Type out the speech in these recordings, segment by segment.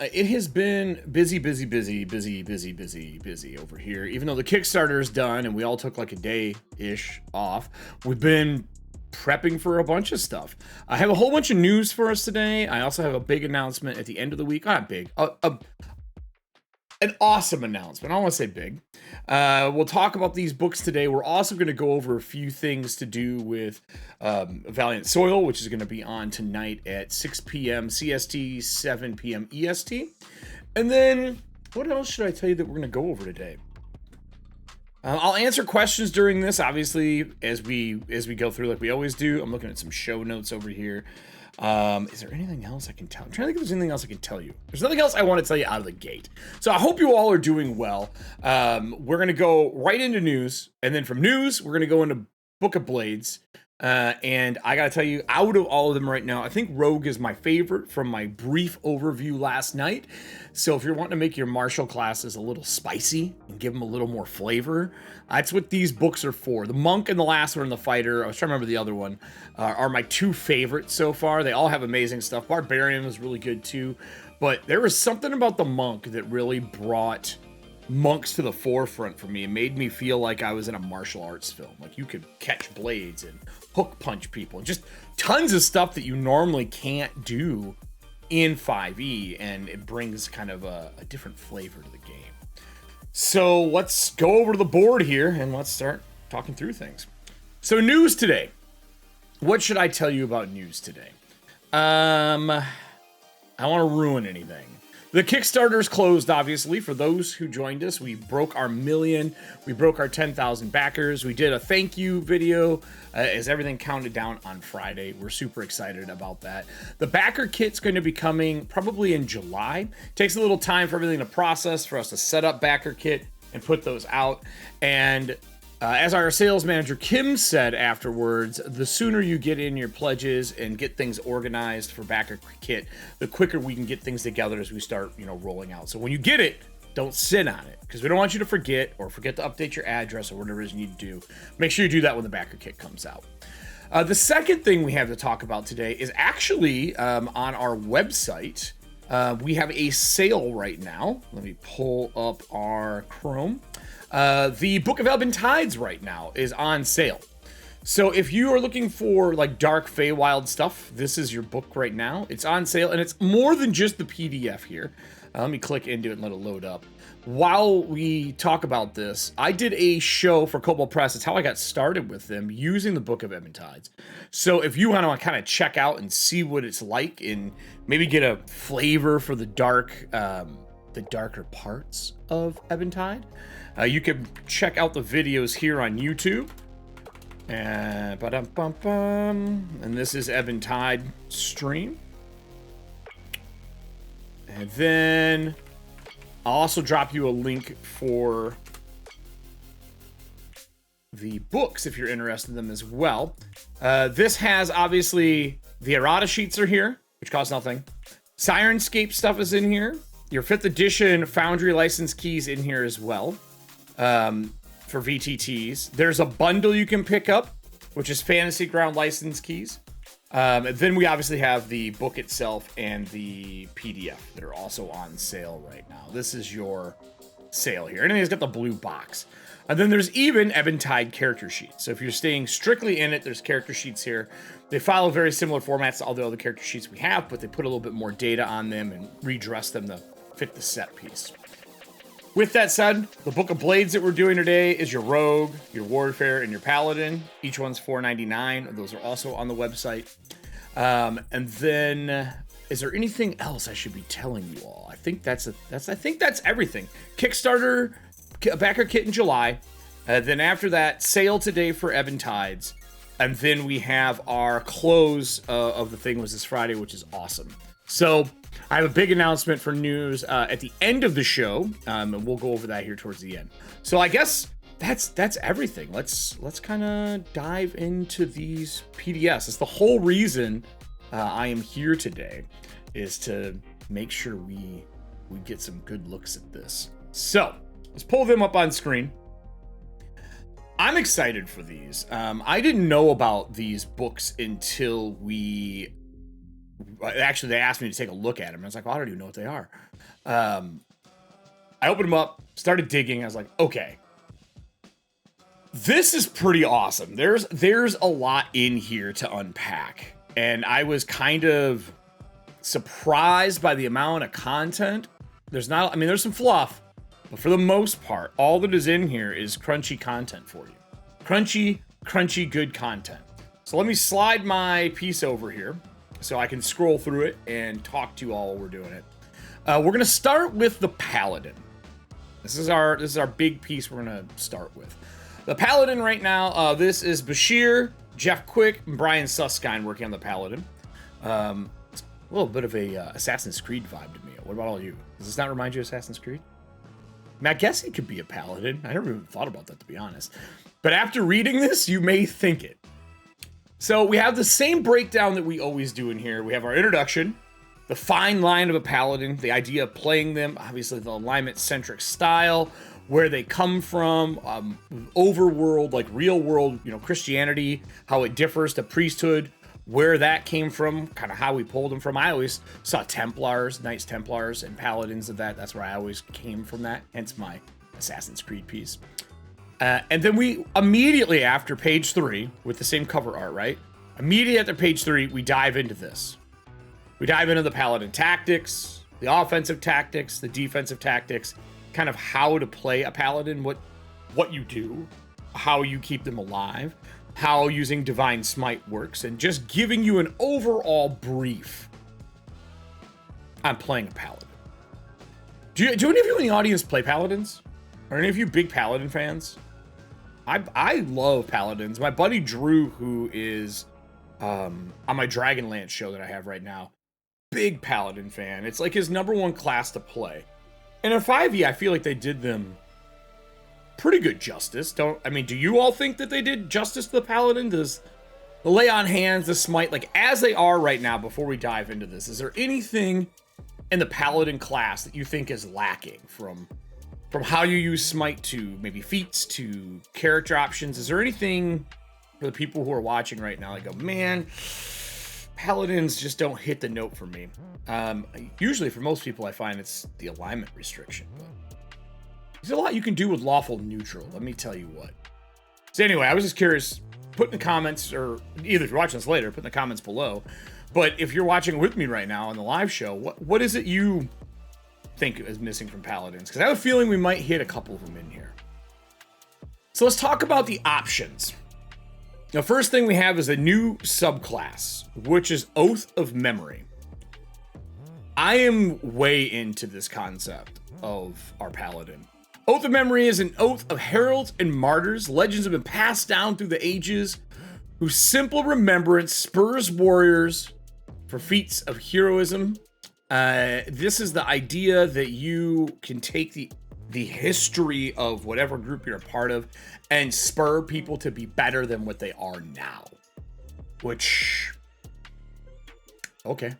It has been busy over here. Even though the Kickstarter is done and we all took like a day-ish off, we've been prepping for a bunch of stuff. I have a whole bunch of news for us today. I also have a big announcement at the end of the week. Not big, an awesome announcement. I don't want to say big. We'll talk about these books today. We're also going to go over a few things to do with Valiant Soil, which is going to be on tonight at 6 p.m. CST, 7 p.m. EST. And then, what else should I tell you that we're going to go over today? I'll answer questions during this, obviously, as we go through like we always do. I'm looking at some show notes over here. Is there anything else I can tell? I'm trying to think if there's anything else I can tell you. There's nothing else I want to tell you out of the gate. So I hope you all are doing well. We're going to go right into news. And then from news, we're going to go into Book of Blades. And I got to tell you, out of all of them right now, I think Rogue is my favorite from my brief overview last night. So if you're wanting to make your martial classes a little spicy and give them a little more flavor, that's what these books are for. The Monk and the last one, the Fighter, I was trying to remember the other one, are my two favorites so far. They all have amazing stuff. Barbarian was really good too. But there was something about the Monk that really brought monks to the forefront for me. It made me feel like I was in a martial arts film. Like you could catch blades and hook punch people. Just tons of stuff that you normally can't do in 5e, and it brings kind of a different flavor to the game. So let's go over to the board here and let's start talking through things. So news today. What should I tell you about news today? I don't want to ruin anything. The Kickstarter's closed, obviously. For those who joined us, we broke our 1 million. We broke our 10,000 backers. We did a thank you video as everything counted down on Friday. We're super excited about that. The backer kit's going to be coming probably in July. Takes a little time for everything to process, for us to set up backer kit and put those out. And as our sales manager Kim said afterwards, the sooner you get in your pledges and get things organized for backer kit, the quicker we can get things together as we start, rolling out. So when you get it, don't sit on it, because we don't want you to forget to update your address or whatever it is you need to do. Make sure you do that when the backer kit comes out. The second thing we have to talk about today is actually on our website. We have a sale right now. Let me pull up our Chrome. The Book of Ebon Tides right now is on sale. So if you are looking for like dark Feywild stuff, this is your book right now. It's on sale, and it's more than just the PDF here. Let me click into it and let it load up. While we talk about this, I did a show for Kobold Press. It's how I got started with them, using the Book of Ebon Tides. So if you want to kind of check out and see what it's like and maybe get a flavor for the darker parts of Ebon Tide, you can check out the videos here on YouTube. And this is Ebon Tide stream. And then I'll also drop you a link for the books if you're interested in them as well. This has, obviously, the errata sheets are here, which cost nothing. Sirenscape stuff is in here. Your 5th edition Foundry license keys in here as well, for VTTs. There's a bundle you can pick up, which is Fantasy Ground license keys. Then we obviously have the book itself and the PDF that are also on sale right now. This is your sale here. And it's got the blue box. And then there's even Ebon Tide character sheets. So if you're staying strictly in it, there's character sheets here. They follow very similar formats to all the other character sheets we have, but they put a little bit more data on them and redress them to fit the set piece. With that said, the Book of Blades that we're doing today is your Rogue, your Warefare, and your Paladin. Each one's $4.99. Those are also on the website. And then, is there anything else I should be telling you all? I think that's everything. Kickstarter, backer kit in July. Then after that, sale today for Ebon Tides. And then we have our close of the thing was this Friday, which is awesome. So I have a big announcement for news at the end of the show, and we'll go over that here towards the end. So I guess that's everything. Let's kind of dive into these PDFs. It's the whole reason I am here today, is to make sure we get some good looks at this. So let's pull them up on screen. I'm excited for these. I didn't know about these books until we actually, they asked me to take a look at them. I was like, well, I don't even know what they are. I opened them up, started digging. I was like, okay, this is pretty awesome. There's a lot in here to unpack. And I was kind of surprised by the amount of content. There's some fluff, but for the most part, all that is in here is crunchy content for you. Crunchy, good content. So let me slide my piece over here so I can scroll through it and talk to you all while we're doing it. We're gonna start with the Paladin. This is our big piece we're gonna start with. The Paladin right now, this is Bashir, Jeff Quick, and Brian Suskind working on the Paladin. It's a little bit of a Assassin's Creed vibe to me. What about all you? Does this not remind you of Assassin's Creed? I mean, I guess it could be a Paladin. I never even thought about that, to be honest. But after reading this, you may think it. So we have the same breakdown that we always do in here. We have our introduction, the fine line of a Paladin, the idea of playing them, obviously the alignment-centric style, where they come from, overworld, like real world, Christianity, how it differs to priesthood, where that came from, kind of how we pulled them from. I always saw Templars, Knights Templars, and Paladins of that. That's where I always came from that, hence my Assassin's Creed piece. And then we, immediately after page 3, with the same cover art, right? Immediately after page 3, we dive into this. We dive into the Paladin tactics, the offensive tactics, the defensive tactics, kind of how to play a Paladin, what you do, how you keep them alive, how using Divine Smite works, and just giving you an overall brief on playing a Paladin. Do any of you in the audience play Paladins? Are any of you big Paladin fans? I love Paladins. My buddy Drew, who is on my Dragonlance show that I have right now, big Paladin fan. It's like his #1 class to play. And in 5e, I feel like they did them pretty good justice. Do you all think that they did justice to the Paladin? Does the lay on hands, the smite, like as they are right now, before we dive into this, is there anything in the Paladin class that you think is lacking from how you use smite to maybe feats to character options? Is there anything for the people who are watching right now that go, man, Paladins just don't hit the note for me? Usually for most people, I find it's the alignment restriction. There's a lot you can do with lawful neutral, let me tell you what. So anyway, I was just curious, put in the comments, or either if you're watching this later, put in the comments below. But if you're watching with me right now on the live show, what is it you think is missing from Paladins? Because I have a feeling we might hit a couple of them in here. So let's talk about the options. The first thing we have is a new subclass, which is Oath of Memory. I am way into this concept of our Paladin. Oath of Memory is an oath of heralds and martyrs. Legends have been passed down through the ages, whose simple remembrance spurs warriors for feats of heroism. This is the idea that you can take the history of whatever group you're a part of and spur people to be better than what they are now. Which, okay.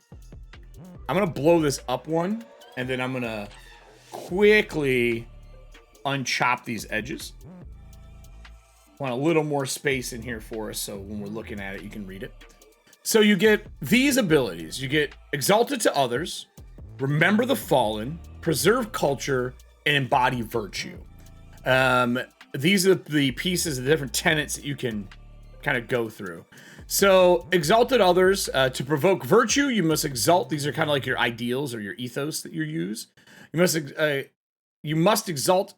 I'm gonna blow this up one, and then I'm gonna quickly unchop these edges. Want a little more space in here for us, so when we're looking at it, you can read it. So you get these abilities. You get Exalted to Others, Remember the Fallen, Preserve Culture, and Embody Virtue. These are the pieces, the different tenets that you can kind of go through. So Exalted Others, to provoke virtue, you must exalt. These are kind of like your ideals or your ethos that you use. You must exalt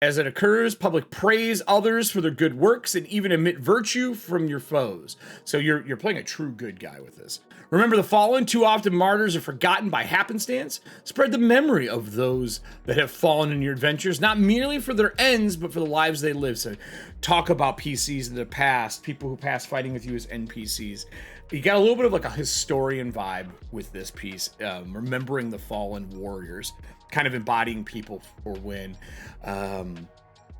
as it occurs, public praise others for their good works, and even admit virtue from your foes. So you're playing a true good guy with this. Remember the fallen. Too often martyrs are forgotten by happenstance. Spread the memory of those that have fallen in your adventures, not merely for their ends, but for the lives they live. So talk about PCs in the past, people who passed fighting with you as NPCs. You got a little bit of like a historian vibe with this piece, remembering the fallen warriors, kind of embodying people for when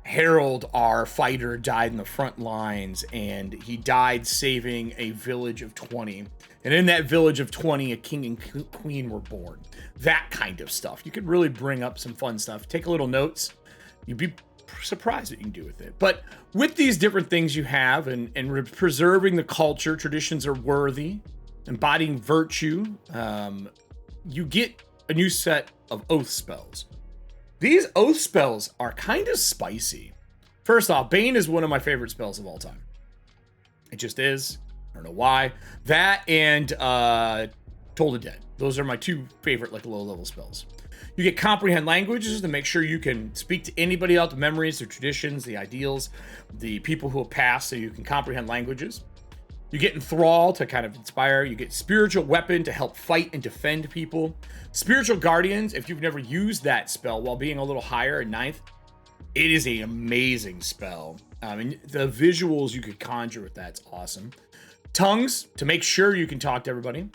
Harold, our fighter, died in the front lines, and he died saving a village of 20. And in that village of 20, a king and queen were born. That kind of stuff. You could really bring up some fun stuff. Take a little notes. You'd be surprised what you can do with it. But with these different things you have, and preserving the culture, traditions are worthy. embodying virtue, you get a new set of oath spells. These oath spells are kind of spicy. First off, Bane is one of my favorite spells of all time. It just is. I don't know why. That and Toll the Dead. Those are my two favorite like low-level spells. You get comprehend languages to make sure you can speak to anybody else, the memories, the traditions, the ideals, the people who have passed, so you can comprehend languages. You get enthrall to kind of inspire. You get spiritual weapon to help fight and defend people. Spiritual guardians, if you've never used that spell while being a little higher in 9th, it is an amazing spell. And the visuals you could conjure with that's awesome. Tongues to make sure you can talk to everybody.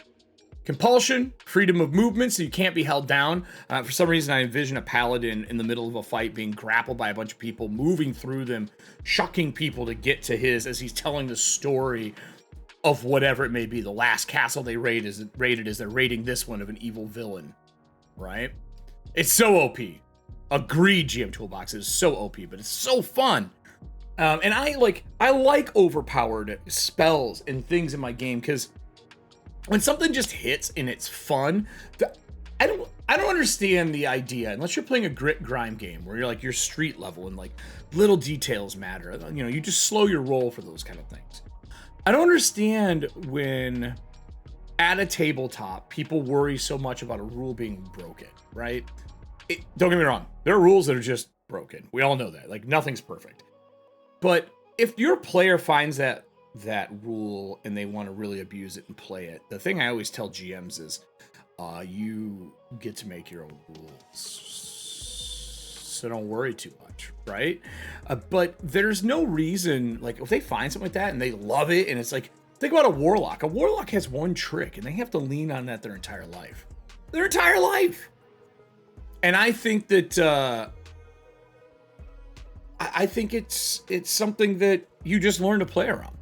Compulsion, freedom of movement, so you can't be held down. For some reason, I envision a paladin in the middle of a fight being grappled by a bunch of people, moving through them, shucking people to get to his as he's telling the story of whatever it may be. The last castle they raided as they're raiding this one of an evil villain, right? It's so OP. Agreed, GM Toolbox is so OP, but it's so fun. And I like overpowered spells and things in my game because when something just hits and it's fun, I don't understand the idea unless you're playing a grit grind game where you're street level and like little details matter. You know, you just slow your roll for those kind of things. I don't understand when at a tabletop people worry so much about a rule being broken, right? Don't get me wrong, there are rules that are just broken. We all know that. Like nothing's perfect. But if your player finds that rule and they want to really abuse it and play it, the thing I always tell GMs is you get to make your own rules, so don't worry too much, right? But there's no reason, like if they find something like that and they love it and it's like, think about a warlock has one trick and they have to lean on that their entire life, and I think that I think it's something that you just learn to play around.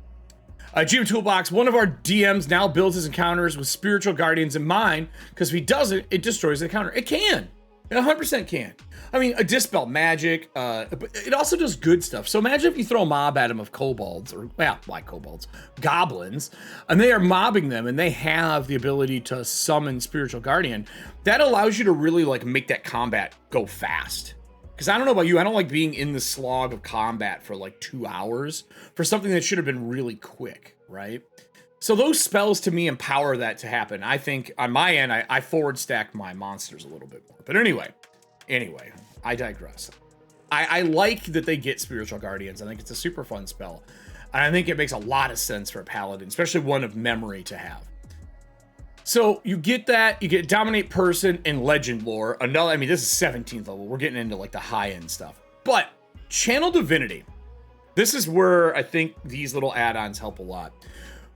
GM Toolbox, one of our DMs now builds his encounters with spiritual guardians in mind, because if he doesn't, it destroys the encounter. It can. It 100% can. I mean, a dispel magic, but it also does good stuff. So imagine if you throw a mob at him of kobolds, or, well, like kobolds, goblins, and they are mobbing them, and they have the ability to summon spiritual guardian. That allows you to really, like, make that combat go fast. Because I don't know about you, I don't like being in the slog of combat for like 2 hours for something that should have been really quick, right? So those spells to me empower that to happen. I think on my end, I forward stack my monsters a little bit more. But anyway, I digress. I like that they get spiritual guardians. I think it's a super fun spell. And I think it makes a lot of sense for a paladin, especially one of memory to have. So you get that, you get dominate person and legend lore. Another, I mean, this is 17th level. We're getting into like the high end stuff. But channel divinity. This is where I think these little add-ons help a lot.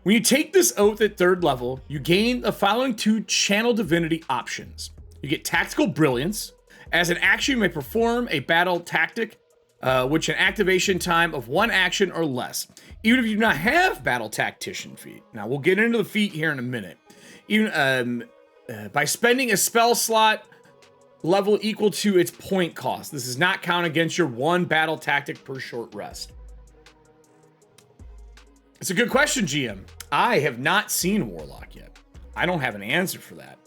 When you take this oath at 3rd level, you gain the following 2 channel divinity options. You get tactical brilliance. As an action, you may perform a battle tactic, which an activation time of 1 action or less, even if you do not have battle tactician feat. Now we'll get into the feat here in a minute. Even by spending a spell slot level equal to its point cost. This does not count against your 1 battle tactic per short rest. It's a good question, GM. I have not seen Warlock yet. I don't have an answer for that.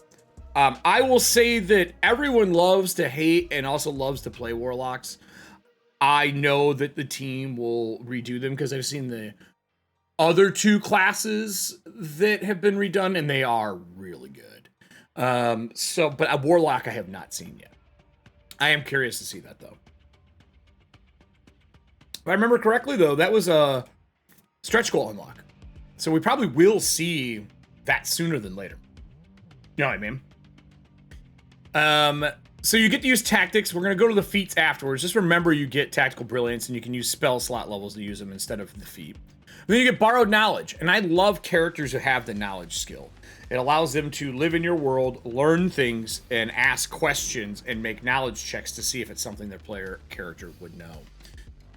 I will say that everyone loves to hate and also loves to play Warlocks. I know that the team will redo them because I've seen the other 2 classes that have been redone, and they are really good. But a Warlock I have not seen yet. I am curious to see that, though. If I remember correctly, though, that was a stretch goal unlock. So we probably will see that sooner than later. You know what I mean? So you get to use tactics. We're going to go to the feats afterwards. Just remember you get tactical brilliance, and you can use spell slot levels to use them instead of the feat. Then you get borrowed knowledge, and I love characters who have the knowledge skill. It allows them to live in your world, learn things, and ask questions, and make knowledge checks to see if it's something their player character would know.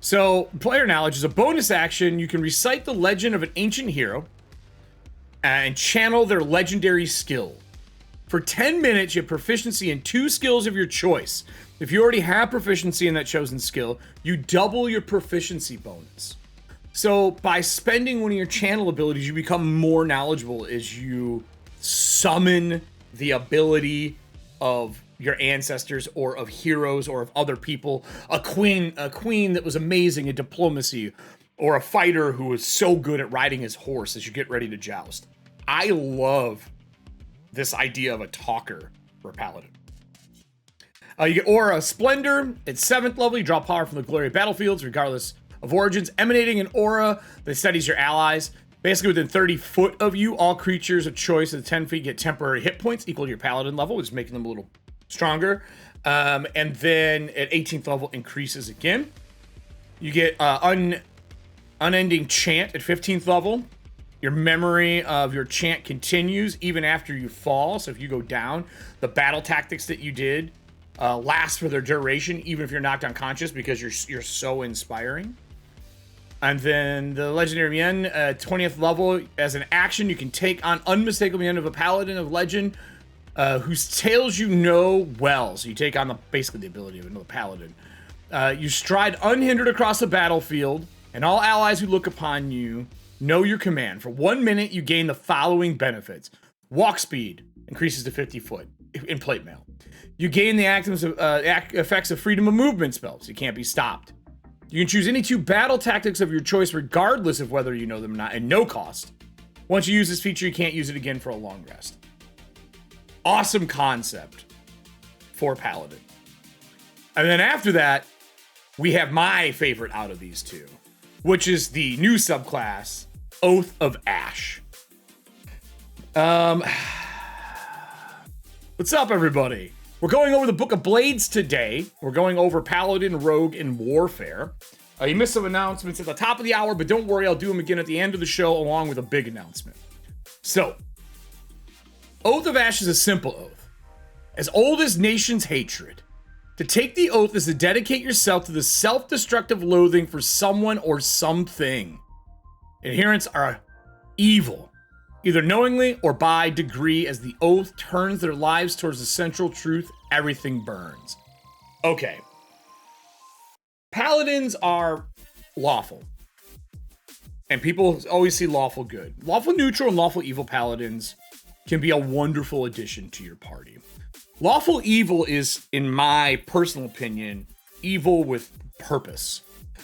So, player knowledge is a bonus action. You can recite the legend of an ancient hero and channel their legendary skill. For 10 minutes, you have proficiency in 2 skills of your choice. If you already have proficiency in that chosen skill, you double your proficiency bonus. So by spending one of your channel abilities, you become more knowledgeable as you summon the ability of your ancestors or of heroes or of other people. A queen that was amazing at diplomacy, or a fighter who was so good at riding his horse as you get ready to joust. I love this idea of a talker for a paladin. You get Aura of Splendor. At 7th level, you draw power from the glory of battlefields, regardless of origins, emanating an aura that steadies your allies. Basically, within 30 foot of you, all creatures of choice at 10 feet get temporary hit points equal to your paladin level, which is making them a little stronger. And then at 18th level, increases again. You get Unending Chant at 15th level. Your memory of your chant continues even after you fall. So if you go down, the battle tactics that you did last for their duration, even if you're knocked unconscious, because you're so inspiring. And then the Legendary Mien, 20th level, as an action, you can take on Unmistakable Mien of a Paladin of Legend, whose tales you know well. So you take on basically the ability of another Paladin. You stride unhindered across the battlefield, and all allies who look upon you know your command. For 1 minute, you gain the following benefits. Walk speed increases to 50 foot in plate mail. You gain the effects of freedom of movement spells. You can't be stopped. You can choose any 2 battle tactics of your choice, regardless of whether you know them or not, at no cost. Once you use this feature, you can't use it again for a long rest. Awesome concept for Paladin. And then after that, we have my favorite out of these 2, which is the new subclass, Oath of Ash. What's up, everybody? We're going over the Book of Blades today. We're going over Paladin, Rogue, and Warfare. You missed some announcements at the top of the hour, but don't worry, I'll do them again at the end of the show, along with a big announcement. So, Oath of Ash is a simple oath, as old as nations' hatred. To take the oath is to dedicate yourself to the self-destructive loathing for someone or something. Adherents are evil, either knowingly or by degree. As the oath turns their lives towards the central truth, everything burns. Okay. Paladins are lawful. And people always see lawful good. Lawful neutral and lawful evil paladins can be a wonderful addition to your party. Lawful evil is, in my personal opinion, evil with purpose.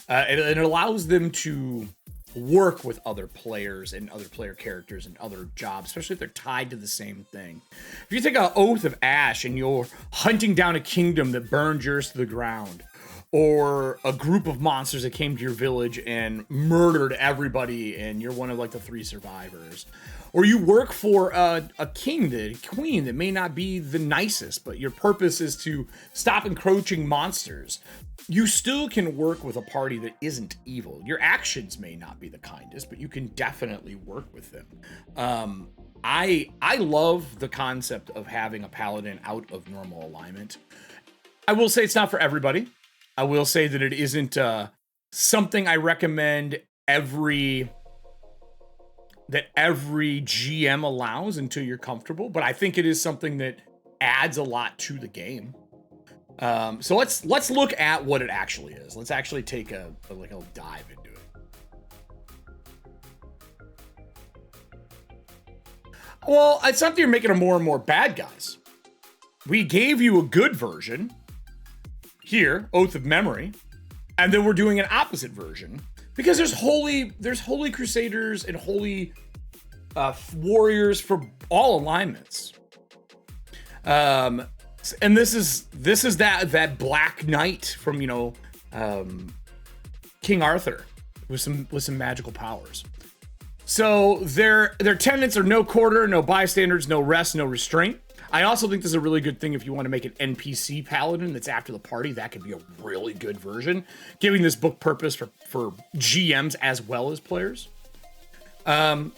And it allows them to work with other players and other player characters and other jobs, especially if they're tied to the same thing. If you take an Oath of Ash and you're hunting down a kingdom that burned yours to the ground, or a group of monsters that came to your village and murdered everybody and you're one of like the 3 survivors, or you work for a queen that may not be the nicest, but your purpose is to stop encroaching monsters, you still can work with a party that isn't evil. Your actions may not be the kindest, but you can definitely work with them. I love the concept of having a paladin out of normal alignment. I will say it's not for everybody. I will say that it isn't something I recommend every GM allows until you're comfortable, but I think it is something that adds a lot to the game. So let's look at what it actually is. Let's actually take a dive into it. Well, it's not that you're making them more and more bad guys. We gave you a good version here, Oath of Memory, and then we're doing an opposite version because there's holy crusaders and holy warriors for all alignments. And this is that Black Knight from King Arthur with some magical powers. So their tenets are no quarter, no bystanders, no rest, no restraint. I also think this is a really good thing if you want to make an NPC paladin that's after the party. That could be a really good version, giving this book purpose for GMs as well as players.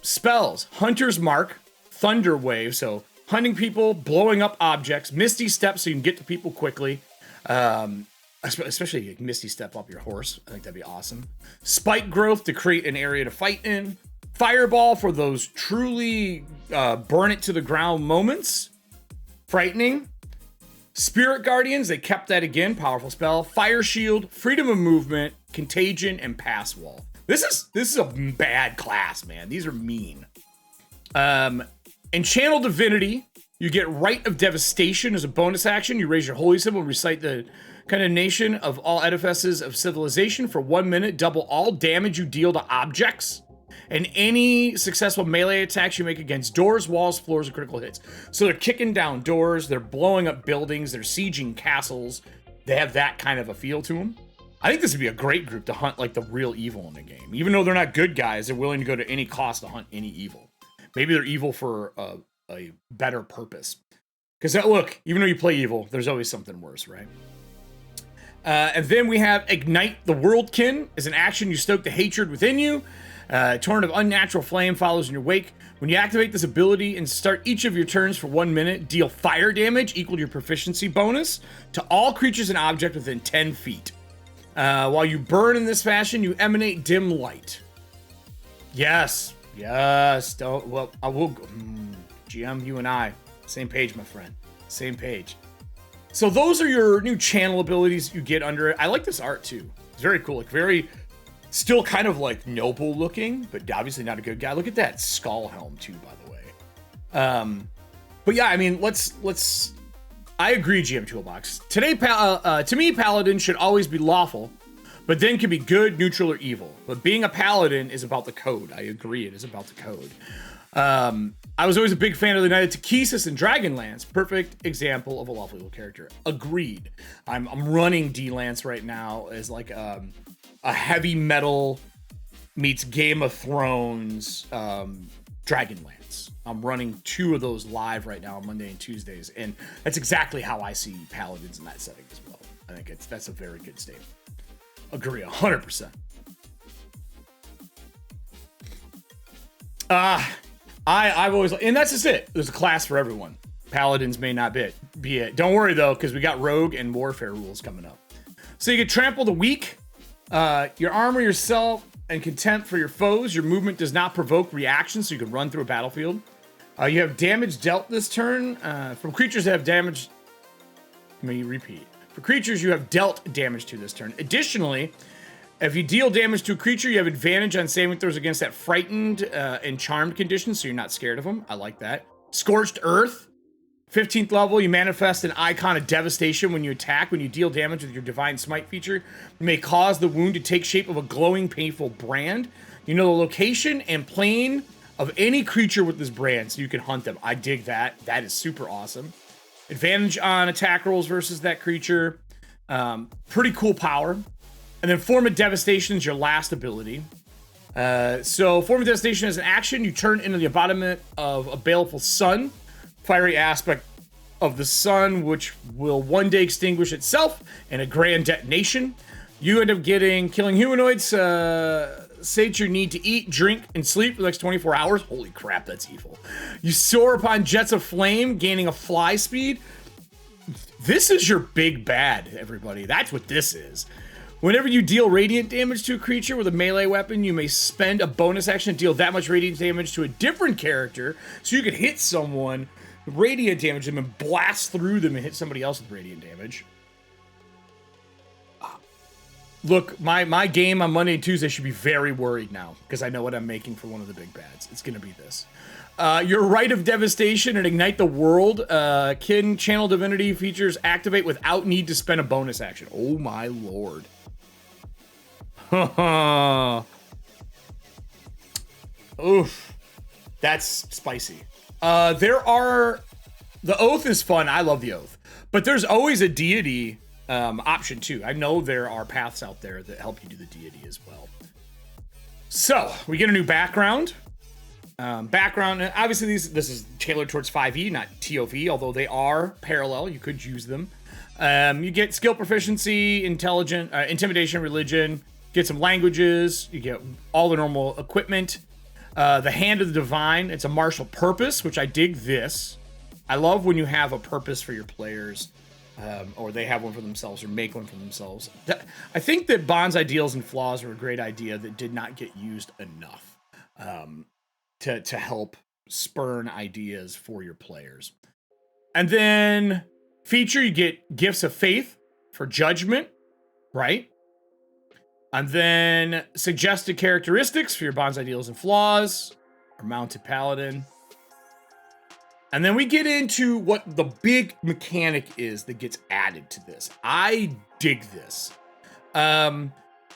Spells: Hunter's Mark, Thunder Wave, so hunting people, blowing up objects, Misty Step so you can get to people quickly, especially if you can Misty Step up your horse. I think that'd be awesome. Spike Growth to create an area to fight in. Fireball for those truly burn it to the ground moments. Frightening. Spirit Guardians, they kept that again, powerful spell. Fire Shield, Freedom of Movement, Contagion, and Pass Wall. This is a bad class, man. These are mean. In Channel Divinity, you get Rite of Devastation as a bonus action. You raise your holy symbol and recite the condemnation of all edifices of civilization for 1 minute. Double all damage you deal to objects and any successful melee attacks you make against doors, walls, floors, and critical hits. So they're kicking down doors, they're blowing up buildings, they're sieging castles. They have that kind of a feel to them. I think this would be a great group to hunt like the real evil in the game. Even though they're not good guys, they're willing to go to any cost to hunt any evil. Maybe they're evil for a better purpose. Because look, even though you play evil, there's always something worse, right? And then we have Ignite the Worldkin. As an action, you stoke the hatred within you. A torrent of unnatural flame follows in your wake. When you activate this ability and start each of your turns for 1 minute, deal fire damage equal to your proficiency bonus to all creatures and objects within 10 feet. While you burn in this fashion, you emanate dim light. Yes. Don't. Well, I will go. GM, you and I, same page, my friend. Same page. So those are your new channel abilities you get under it. I like this art too. It's very cool. Like very, still kind of like noble looking, but obviously not a good guy. Look at that skull helm too, by the way. But yeah, I mean, let's. I agree, GM Toolbox. Today, to me, Paladin should always be lawful, but then can be good, neutral, or evil. But being a Paladin is about the code. I agree, it is about the code. I was always a big fan of the Knight of Takesis and Dragonlance. Perfect example of a lawful evil character. Agreed. I'm running D-Lance right now as like a heavy metal meets Game of Thrones Dragonlance. I'm running 2 of those live right now on Monday and Tuesdays, and that's exactly how I see Paladins in that setting as well. I think that's a very good statement. Agree 100%. I've always, and that's just it. There's a class for everyone. Paladins may not be it. Don't worry though, because we got Rogue and Warfare rules coming up. So you can trample the weak, your armor yourself, and contempt for your foes. Your movement does not provoke reactions, so you can run through a battlefield. You have damage dealt this turn from creatures that have damage. Let me repeat. For creatures you have dealt damage to this turn. Additionally, if you deal damage to a creature, you have advantage on saving throws against that frightened and charmed condition, so you're not scared of them. I like that. Scorched Earth. 15th level, you manifest an icon of devastation when you attack. When you deal damage with your Divine Smite feature, you may cause the wound to take shape of a glowing, painful brand. You know the location and plane of any creature with this brand, so you can hunt them. I dig that. That is super awesome. Advantage on attack rolls versus that creature. Pretty cool power. And then Form of Devastation is your last ability. So Form of Devastation is an action. You turn into the embodiment of a baleful sun. Fiery aspect of the sun, which will one day extinguish itself in a grand detonation. You end up killing humanoids, sate your need to eat, drink, and sleep for the next 24 hours. Holy crap, that's evil. You soar upon jets of flame, gaining a fly speed. This is your big bad, everybody. That's what this is. Whenever you deal radiant damage to a creature with a melee weapon, you may spend a bonus action to deal that much radiant damage to a different character, so you can hit someone, radiant damage them, and blast through them and hit somebody else with radiant damage. Look, my game on Monday and Tuesday should be very worried now, because I know what I'm making for one of the big bads. It's going to be this. Your Rite of Devastation and Ignite the World. Kin Channel Divinity features activate without need to spend a bonus action. Oh my lord. Oof. That's spicy. The Oath is fun. I love the Oath. But there's always a deity option too. I know there are paths out there that help you do the deity as well. So we get a new background. Obviously this is tailored towards 5e, not TOV, although they are parallel. You could use them. You get skill proficiency, intimidation, religion, get some languages, you get all the normal equipment. The Hand of the Divine, it's a martial purpose, which I dig this. I love when you have a purpose for your players, or they have one for themselves, or make one for themselves. I think that Bond's ideals and flaws are a great idea that did not get used enough to help spurn ideas for your players. And then feature, you get Gifts of Faith for judgment, right? And then suggested characteristics for your bonds, ideals, and flaws. Our mounted paladin. And then we get into what the big mechanic is that gets added to this. I dig this.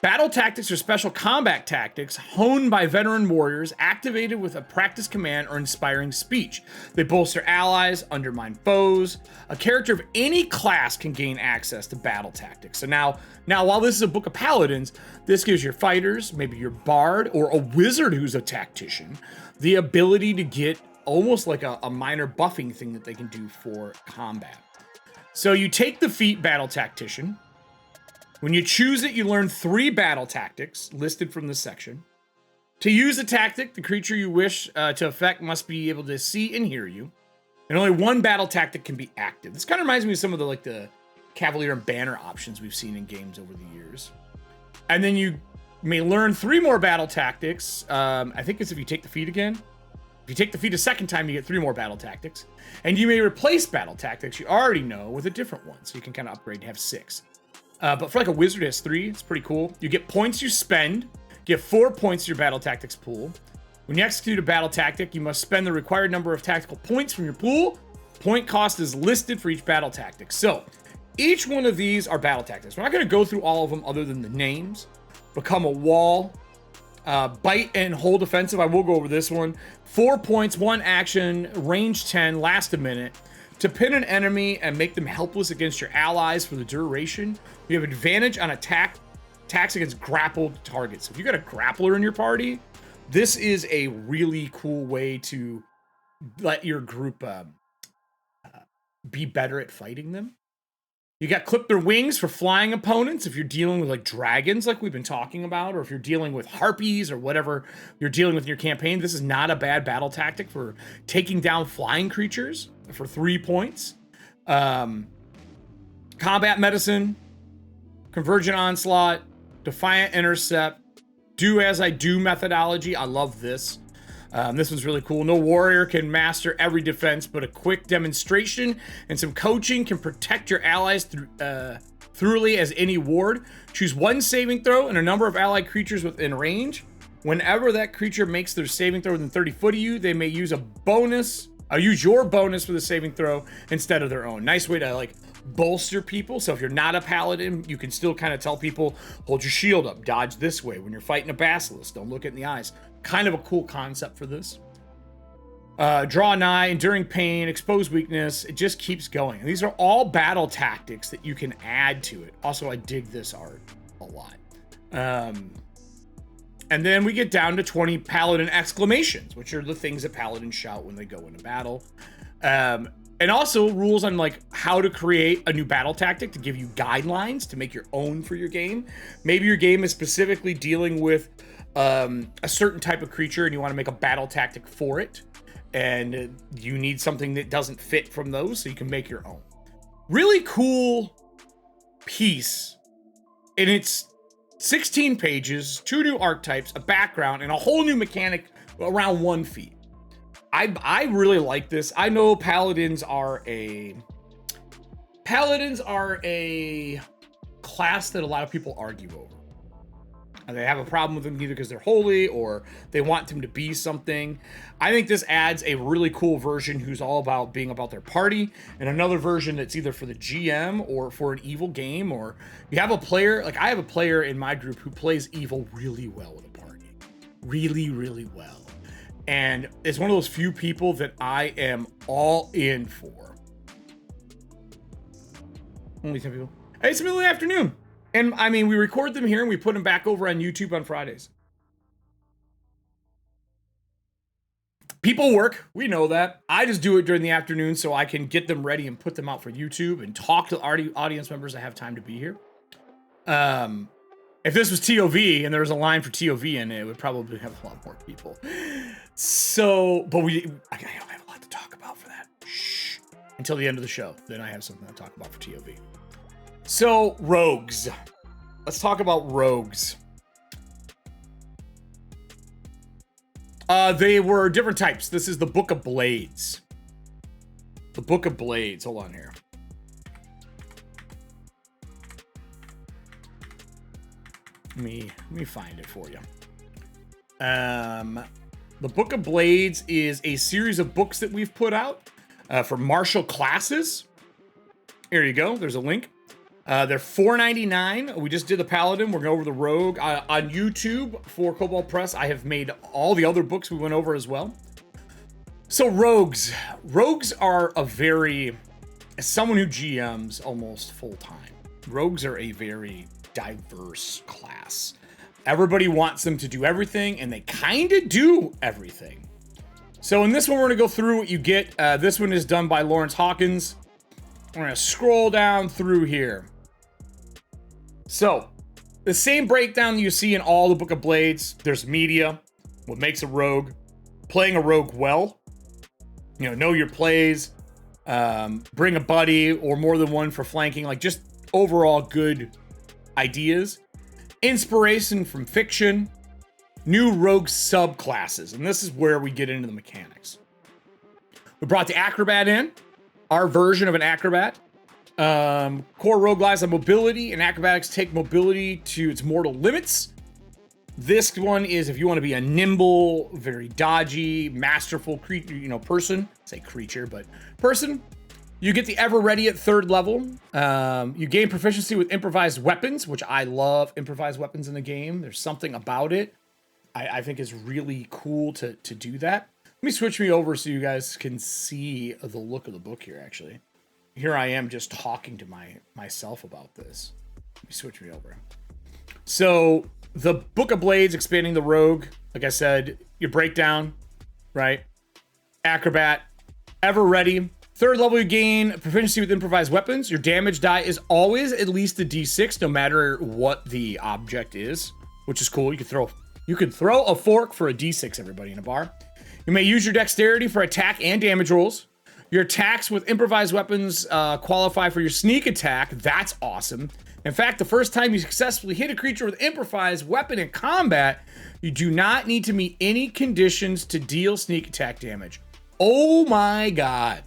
Battle tactics are special combat tactics honed by veteran warriors, activated with a practice command or inspiring speech. They bolster allies, undermine foes. A character of any class can gain access to battle tactics. So now while this is a book of paladins, this gives your fighters, maybe your bard or a wizard who's a tactician, the ability to get almost like a minor buffing thing that they can do for combat. So you take the feat Battle Tactician. When you choose it, you learn 3 battle tactics listed from this section. To use a tactic, the creature you wish to affect must be able to see and hear you. And only 1 battle tactic can be active. This kind of reminds me of some of the Cavalier and Banner options we've seen in games over the years. And then you may learn 3 more battle tactics. I think it's if you take the feat again. If you take the feat a second time, you get 3 more battle tactics. And you may replace battle tactics you already know with a different one. So you can kind of upgrade and have 6. But for like a wizard, it has 3. It's pretty cool. You get points you spend. Get 4 points to your battle tactics pool. When you execute a battle tactic, you must spend the required number of tactical points from your pool. Point cost is listed for each battle tactic. So each one of these are battle tactics. We're not going to go through all of them other than the names. Become a wall. Bite and hold offensive. I will go over this one. 4 points, 1 action, range 10, last a minute. To pin an enemy and make them helpless against your allies for the duration, you have advantage on attacks against grappled targets. If you got a grappler in your party, this is a really cool way to let your group be better at fighting them. You got clip their wings for flying opponents if you're dealing with like dragons like we've been talking about, or if you're dealing with harpies or whatever you're dealing with in your campaign. This is not a bad battle tactic for taking down flying creatures for 3 points. Combat medicine, convergent onslaught, defiant intercept, do as I do methodology. I love this. This one's really cool. No warrior can master every defense, but a quick demonstration and some coaching can protect your allies thoroughly as any ward. Choose 1 saving throw and a number of allied creatures within range. Whenever that creature makes their saving throw within 30 foot of you, they may use use your bonus for the saving throw instead of their own. Nice way to like bolster people. So if you're not a paladin, you can still kind of tell people, hold your shield up, dodge this way. When you're fighting a basilisk, don't look it in the eyes. Kind of a cool concept for this. Draw nigh, enduring pain, expose weakness. It just keeps going. And these are all battle tactics that you can add to it. Also, I dig this art a lot. And then we get down to 20 paladin exclamations, which are the things that paladins shout when they go into battle. And also rules on like how to create a new battle tactic to give you guidelines to make your own for your game. Maybe your game is specifically dealing with a certain type of creature and you want to make a battle tactic for it. And you need something that doesn't fit from those, so you can make your own. Really cool piece. And it's 16 pages, 2 new archetypes, a background, and a whole new mechanic around 1 feat. I really like this. I know paladins are a class that a lot of people argue over. And they have a problem with them either because they're holy or they want them to be something. I think this adds a really cool version who's all about being about their party, and another version that's either for the GM or for an evil game, or you have a player, like I have a player in my group who plays evil really well with a party. Really, really well. And it's one of those few people that I am all in for. Only 10 people. Hey, it's the middle of the afternoon. And I mean, we record them here and we put them back over on YouTube on Fridays. People work. We know that. I just do it during the afternoon so I can get them ready and put them out for YouTube and talk to audience members that have time to be here. If this was TOV and there was a line for TOV in it, it would probably have a lot more people. So, but I don't have a lot to talk about for that. Shh. Until the end of the show. Then I have something to talk about for TOV. So, rogues. Let's talk about rogues. They were different types. This is the Book of Blades. The Book of Blades. Hold on here. Let me find it for you. The Book of Blades is a series of books that we've put out for martial classes. Here you go. There's a link. They're $4.99. We just did the Paladin. We're going over the Rogue. On YouTube for Kobold Press, I have made all the other books we went over as well. So Rogues. Rogues are a very, as someone who GMs almost full-time, Rogues are a very diverse class. Everybody wants them to do everything, and they kind of do everything. So in this one, we're going to go through what you get. This one is done by Lawrence Hawkins. We're going to scroll down through here. So, the same breakdown you see in all the Book of Blades. There's media, what makes a rogue, playing a rogue well, know your plays, bring a buddy or more than one for flanking, like just overall good ideas. Inspiration from fiction, new rogue subclasses, and this is where we get into the mechanics. We brought the Acrobat in, our version of an Acrobat. Core rogue lies on mobility, and acrobatics take mobility to its mortal limits. This one is if you want to be a nimble, very dodgy, masterful person. Say creature, but person. You get the Ever Ready at 3rd level. You gain proficiency with improvised weapons, which I love improvised weapons in the game. There's something about it I think is really cool to do that. Let me switch me over so you guys can see the look of the book here, actually. Here I am just talking to myself about this. Let me switch me over. So the Book of Blades, expanding the rogue, like I said, your breakdown, right? Acrobat, Ever Ready. 3rd level, you gain proficiency with improvised weapons. Your damage die is always at least a D6, no matter what the object is, which is cool. You can throw a fork for a D6, everybody, in a bar. You may use your dexterity for attack and damage rolls. Your attacks with improvised weapons qualify for your sneak attack. That's awesome. In fact, the first time you successfully hit a creature with improvised weapon in combat, you do not need to meet any conditions to deal sneak attack damage. Oh my god.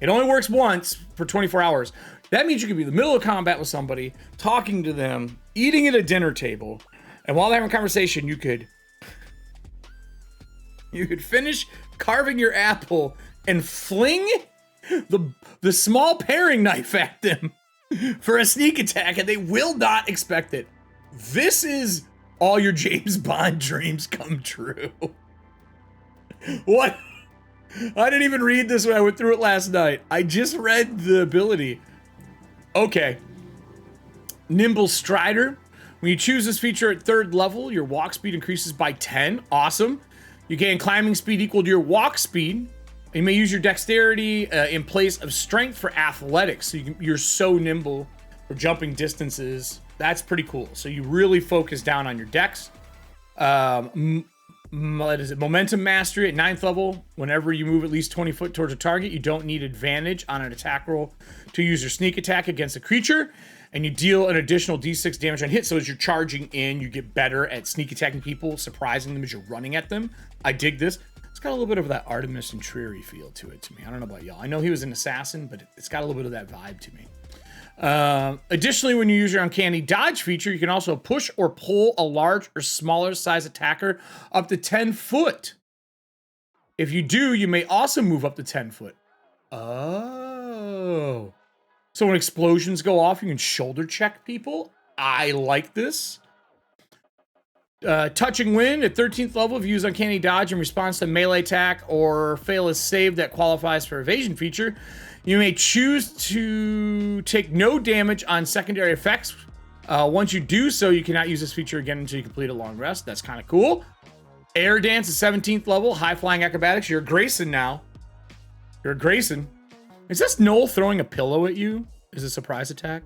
It only works once for 24 hours. That means you could be in the middle of combat with somebody, talking to them, eating at a dinner table, and while they're having a conversation, you could finish carving your apple and fling the small paring knife at them for a sneak attack, and they will not expect it. This is all your James Bond dreams come true. What? I didn't even read this when I went through it last night. I just read the ability. Okay. Nimble Strider. When you choose this feature at 3rd level, your walk speed increases by 10. Awesome. You gain climbing speed equal to your walk speed. You may use your dexterity in place of strength for athletics. So you're so nimble for jumping distances. That's pretty cool. So you really focus down on your dex. What is it? Momentum Mastery at 9th level. Whenever you move at least 20 foot towards a target, you don't need advantage on an attack roll to use your sneak attack against a creature. And you deal an additional D6 damage on hit. So as you're charging in, you get better at sneak attacking people, surprising them as you're running at them. I dig this. It's got a little bit of that Artemis and Triri feel to it to me. I don't know about y'all. I know he was an assassin, but it's got a little bit of that vibe to me. Additionally, when you use your Uncanny Dodge feature, you can also push or pull a large or smaller size attacker up to 10 foot. If you do, you may also move up to 10 foot. Oh. So when explosions go off, you can shoulder check people. I like this. Touching Wind at 13th level. If you use Uncanny Dodge in response to melee attack or fail a save that qualifies for evasion feature, you may choose to take no damage on secondary effects. Once you do so, you cannot use this feature again until you complete a long rest. That's kind of cool. Air Dance at 17th level. High Flying Acrobatics. You're a Grayson now. You're a Grayson. Is this Noel throwing a pillow at you? Is it a surprise attack?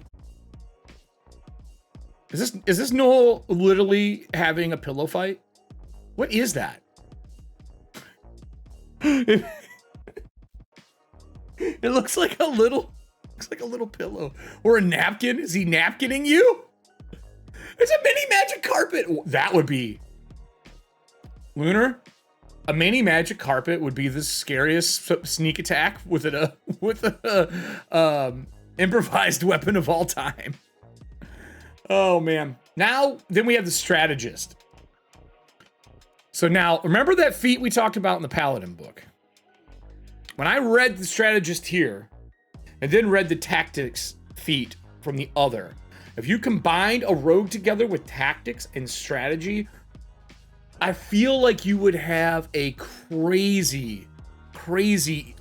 Is this Noel literally having a pillow fight? What is that? It looks like a little pillow or a napkin. Is he napkining you? It's a mini magic carpet. That would be Lunar. A mini magic carpet would be the scariest sneak attack with a improvised weapon of all time. Oh, man. Now, then we have the strategist. So now, remember that feat we talked about in the Paladin book? When I read the strategist here, and then read the tactics feat from the other, if you combined a rogue together with tactics and strategy, I feel like you would have a crazy,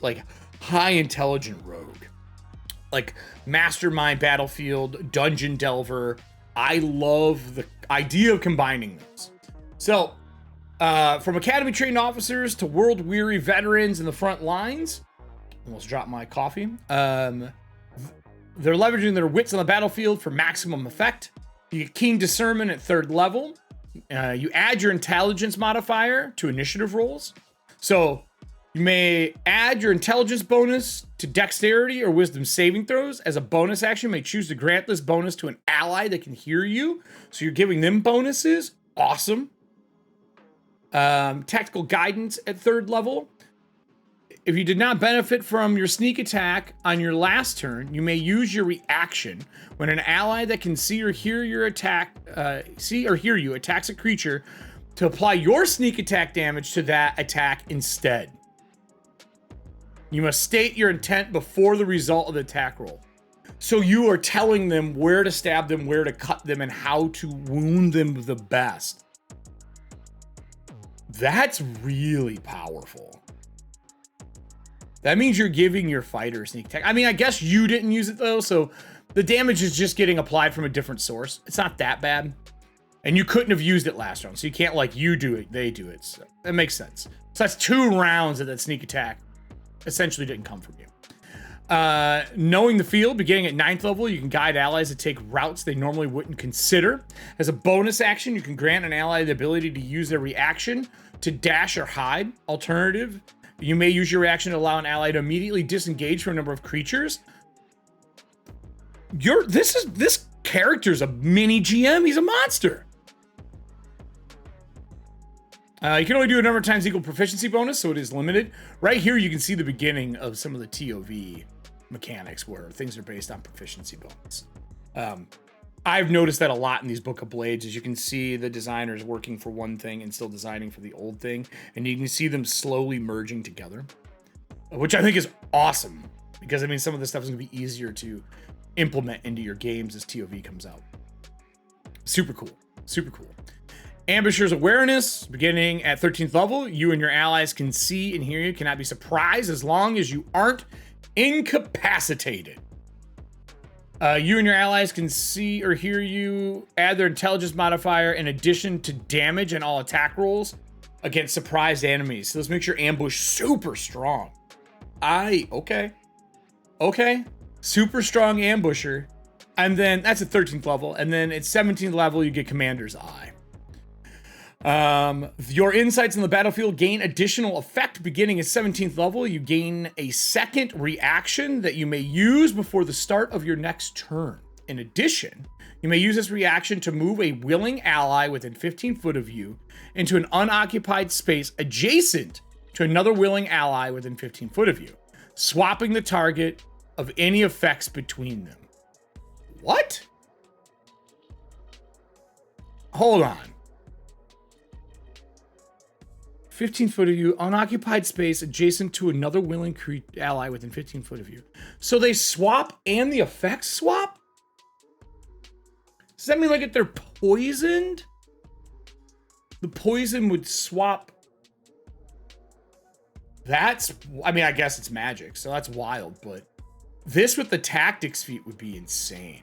like, high intelligent rogue. Like, mastermind battlefield, dungeon delver. I love the idea of combining those. So, from academy trained officers to world weary veterans in the front lines, almost dropped my coffee. They're leveraging their wits on the battlefield for maximum effect. You get keen discernment at 3rd level. You add your intelligence modifier to initiative rolls. So you may add your intelligence bonus to dexterity or wisdom saving throws. As a bonus action, you may choose to grant this bonus to an ally that can hear you. So you're giving them bonuses. Awesome. Tactical guidance at 3rd level. If you did not benefit from your sneak attack on your last turn, you may use your reaction when an ally that can see or hear your attack, attacks a creature, to apply your sneak attack damage to that attack instead. You must state your intent before the result of the attack roll. So you are telling them where to stab them, where to cut them, and how to wound them the best. That's really powerful. That means you're giving your fighter sneak attack. I mean, I guess you didn't use it though, so the damage is just getting applied from a different source. It's not that bad. And you couldn't have used it last round, so you can't, like, you do it, they do it. So that makes sense. So that's 2 rounds of that sneak attack essentially didn't come from you. Knowing the field, beginning at 9th level, you can guide allies to take routes they normally wouldn't consider. As a bonus action, you can grant an ally the ability to use their reaction to dash or hide. Alternative, you may use your reaction to allow an ally to immediately disengage from a number of creatures. This character's a mini GM. He's a monster. You can only do a number of times equal proficiency bonus, so it is limited. Right here, you can see the beginning of some of the TOV mechanics where things are based on proficiency bonus. I've noticed that a lot in these Book of Blades. As you can see, the designers working for one thing and still designing for the old thing, and you can see them slowly merging together, which I think is awesome, because I mean, some of this stuff is going to be easier to implement into your games as TOV comes out. Super cool. Super cool. Ambusher's awareness, beginning at 13th level, you and your allies can see and hear you, cannot be surprised as long as you aren't incapacitated. You and your allies can see or hear you, add their intelligence modifier in addition to damage and all attack rolls against surprised enemies. So this makes your ambush super strong. Okay. Super strong ambusher. And then that's at 13th level. And then at 17th level, you get Commander's Eye. Your insights in the battlefield gain additional effect beginning at 17th level. You gain a second reaction that you may use before the start of your next turn. In addition, you may use this reaction to move a willing ally within 15 foot of you into an unoccupied space adjacent to another willing ally within 15 foot of you, swapping the target of any effects between them. What? Hold on. 15 foot of you, unoccupied space adjacent to another willing ally within 15 foot of you. So they swap and the effects swap? Does that mean, like, if they're poisoned, the poison would swap? I mean, I guess it's magic, so that's wild, but this with the tactics feat would be insane.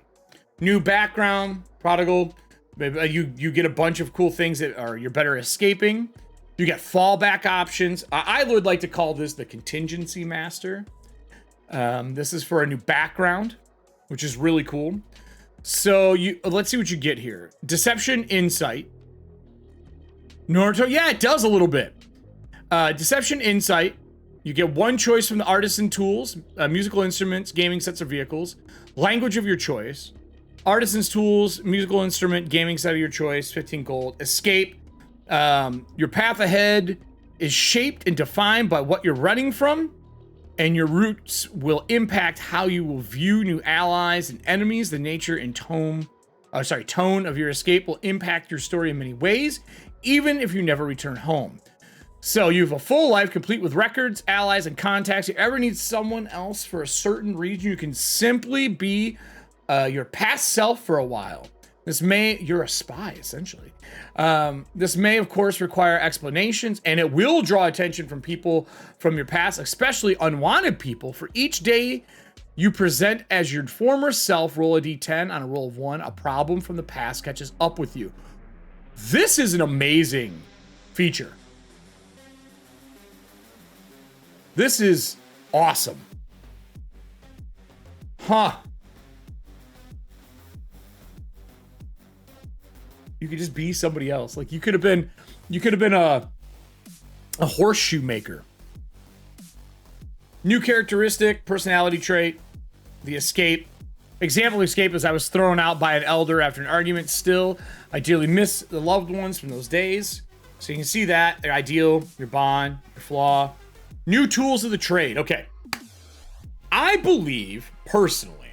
New background, Prodigal. You get a bunch of cool things that are, you're better escaping. You get fallback options. I would like to call this the Contingency Master. This is for a new background, which is really cool. So let's see what you get here. Deception, Insight. Naruto, yeah, it does a little bit. Deception, Insight. You get one choice from the artisan tools, musical instruments, gaming sets, or vehicles. Language of your choice. Artisan's tools, musical instrument, gaming set of your choice, 15 gold. Escape. Your path ahead is shaped and defined by what you're running from, and your routes will impact how you will view new allies and enemies. The nature and tone tone of your escape will impact your story in many ways, even if you never return home. So you have a full life complete with records, allies, and contacts. If you ever need someone else for a certain reason, you can simply be your past self for a while. You're a spy, essentially. This may, of course, require explanations, and it will draw attention from people from your past, especially unwanted people. For each day you present as your former self, roll a d10. On a roll of 1, a problem from the past catches up with you. This is an amazing feature. This is awesome. Huh. You could just be somebody else. Like you could have been a horseshoe maker. New characteristic, personality trait, the escape. Example of escape is I was thrown out by an elder after an argument. Still, I dearly miss the loved ones from those days. So you can see that, their ideal, your bond, your flaw. New tools of the trade. Okay. I believe, personally,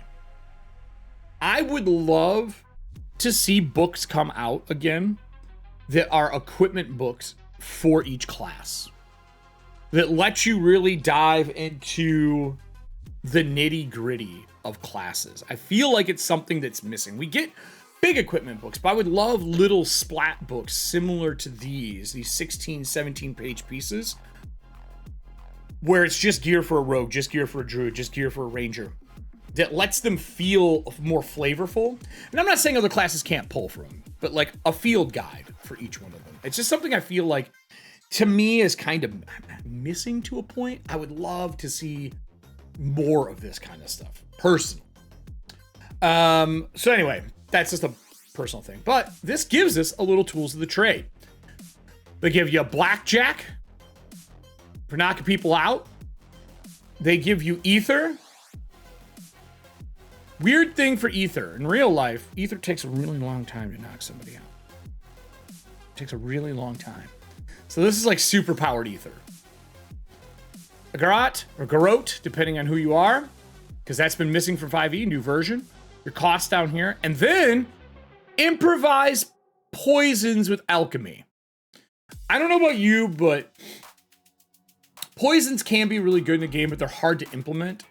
I would love to see books come out again that are equipment books for each class that let you really dive into the nitty-gritty of classes. I feel like it's something that's missing. We get big equipment books, but I would love little splat books similar to these 16, 17 page pieces where it's just gear for a rogue, just gear for a druid, just gear for a ranger, that lets them feel more flavorful. And I'm not saying other classes can't pull from, but like a field guide for each one of them. It's just something I feel like, to me, is kind of missing to a point. I would love to see more of this kind of stuff, personally. So anyway, that's just a personal thing. But this gives us a little tools of the trade. They give you a blackjack for knocking people out. They give you ether. Weird thing for ether. In real life, ether takes a really long time to knock somebody out. It takes a really long time. So this is like super powered ether. A garrote or garrote, depending on who you are, because that's been missing from 5e, new version. Your cost down here. And then improvise poisons with alchemy. I don't know about you, but poisons can be really good in the game, but they're hard to implement.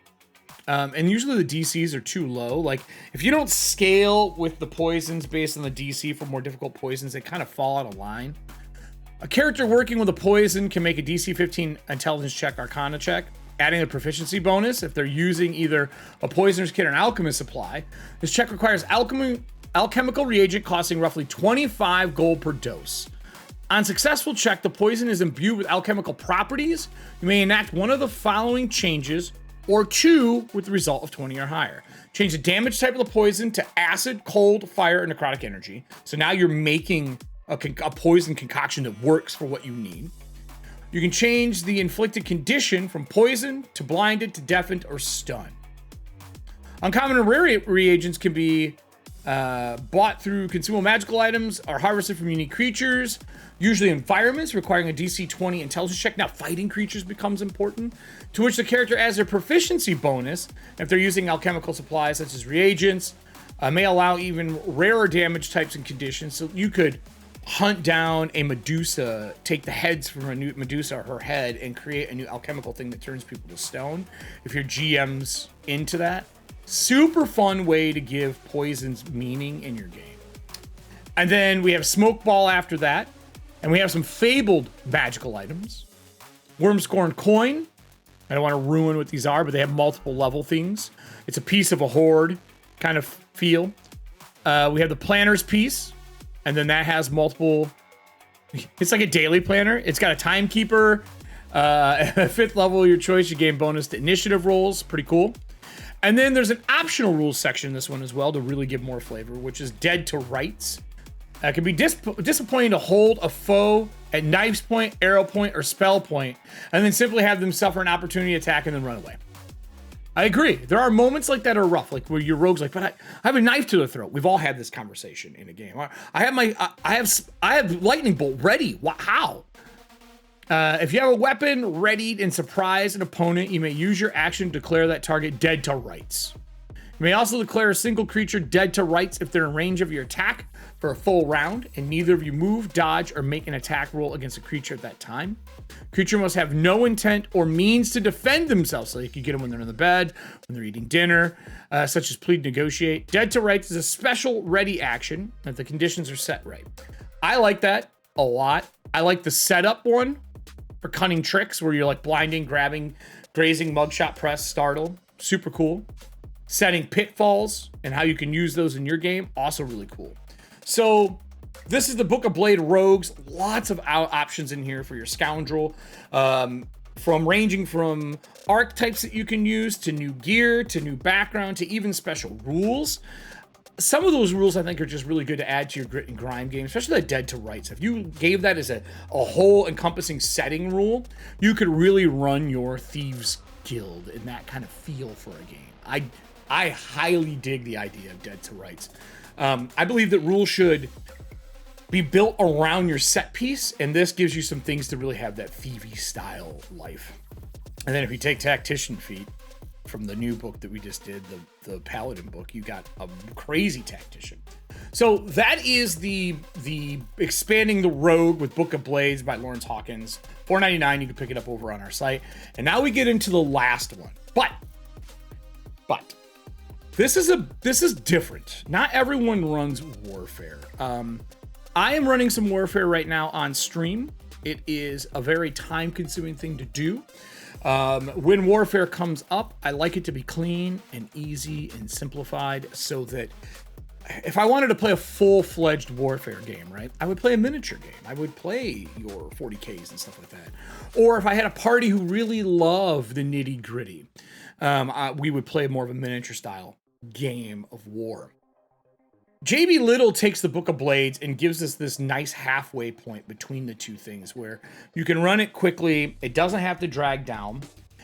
And usually the DCs are too low. Like, if you don't scale with the poisons based on the DC for more difficult poisons, they kind of fall out of line. A character working with a poison can make a DC 15 intelligence check, arcana check, adding a proficiency bonus if they're using either a poisoner's kit or an alchemist supply. This check requires alchemical reagent costing roughly 25 gold per dose. On successful check, the poison is imbued with alchemical properties. You may enact one of the following changes, or 2 with the result of 20 or higher. Change the damage type of the poison to acid, cold, fire, or necrotic energy. So now you're making a poison concoction that works for what you need. You can change the inflicted condition from poison to blinded to deafened or stunned. Uncommon and rare reagents can be bought through consumable magical items, are harvested from unique creatures, usually environments requiring a DC 20 intelligence check. Now fighting creatures becomes important, to which the character adds their proficiency bonus if they're using alchemical supplies such as reagents. May allow even rarer damage types and conditions. So you could hunt down a Medusa, take the heads from a new Medusa or her head, and create a new alchemical thing that turns people to stone. If your GM's into that, super fun way to give poisons meaning in your game. And then we have Smoke Ball after that, and we have some fabled magical items. Wormscorn Coin. I don't want to ruin what these are, but they have multiple level things. It's a piece of a hoard kind of feel. We have the Planner's Piece, and then that has multiple. It's like a daily planner. It's got a timekeeper. 5th level, your choice. You gain bonus to initiative rolls. Pretty cool. And then there's an optional rules section in this one as well to really give more flavor, which is Dead to Rights. It can be disappointing to hold a foe at knife's point, arrow point, or spell point, and then simply have them suffer an opportunity attack and then run away. I agree. There are moments like that are rough, like where your rogue's like, but I have a knife to the throat. We've all had this conversation in a game. I have lightning bolt ready. How? If you have a weapon readied and surprise an opponent, you may use your action to declare that target dead to rights. You may also declare a single creature dead to rights if they're in range of your attack for a full round, and neither of you move, dodge, or make an attack roll against a creature at that time. Creature must have no intent or means to defend themselves, so you can get them when they're in the bed, when they're eating dinner, such as plead, negotiate. Dead to rights is a special ready action if the conditions are set right. I like that a lot. I like the setup one for cunning tricks where you're like blinding, grabbing, grazing, mugshot, press, startle. Super cool. Setting pitfalls and how you can use those in your game, also really cool. So this is the Book of Blade Rogues. Lots of options in here for your scoundrel, from ranging from archetypes that you can use to new gear to new background to even special rules. Some of those rules I think are just really good to add to your grit and grime game, especially that dead to rights. If you gave that as a whole encompassing setting rule, you could really run your Thieves Guild in that kind of feel for a game. I highly dig the idea of dead to rights. I believe that rules should be built around your set piece, and this gives you some things to really have that thievy style life. And then if you take Tactician Feat from the new book that we just did, the Paladin book, you got a crazy Tactician. So that is the Expanding the Rogue with Book of Blades by Lawrence Hawkins. $4.99, you can pick it up over on our site. And now we get into the last one. But this is different. Not everyone runs Warfare. I am running some Warfare right now on stream. It is a very time-consuming thing to do. When Warfare comes up, I like it to be clean and easy and simplified so that if I wanted to play a full-fledged Warfare game, right, I would play a miniature game. I would play your 40Ks and stuff like that. Or if I had a party who really loved the nitty-gritty, we would play more of a miniature style game of war. JB Little takes the Book of Blades and gives us this nice halfway point between the two things where you can run it quickly, it doesn't have to drag down.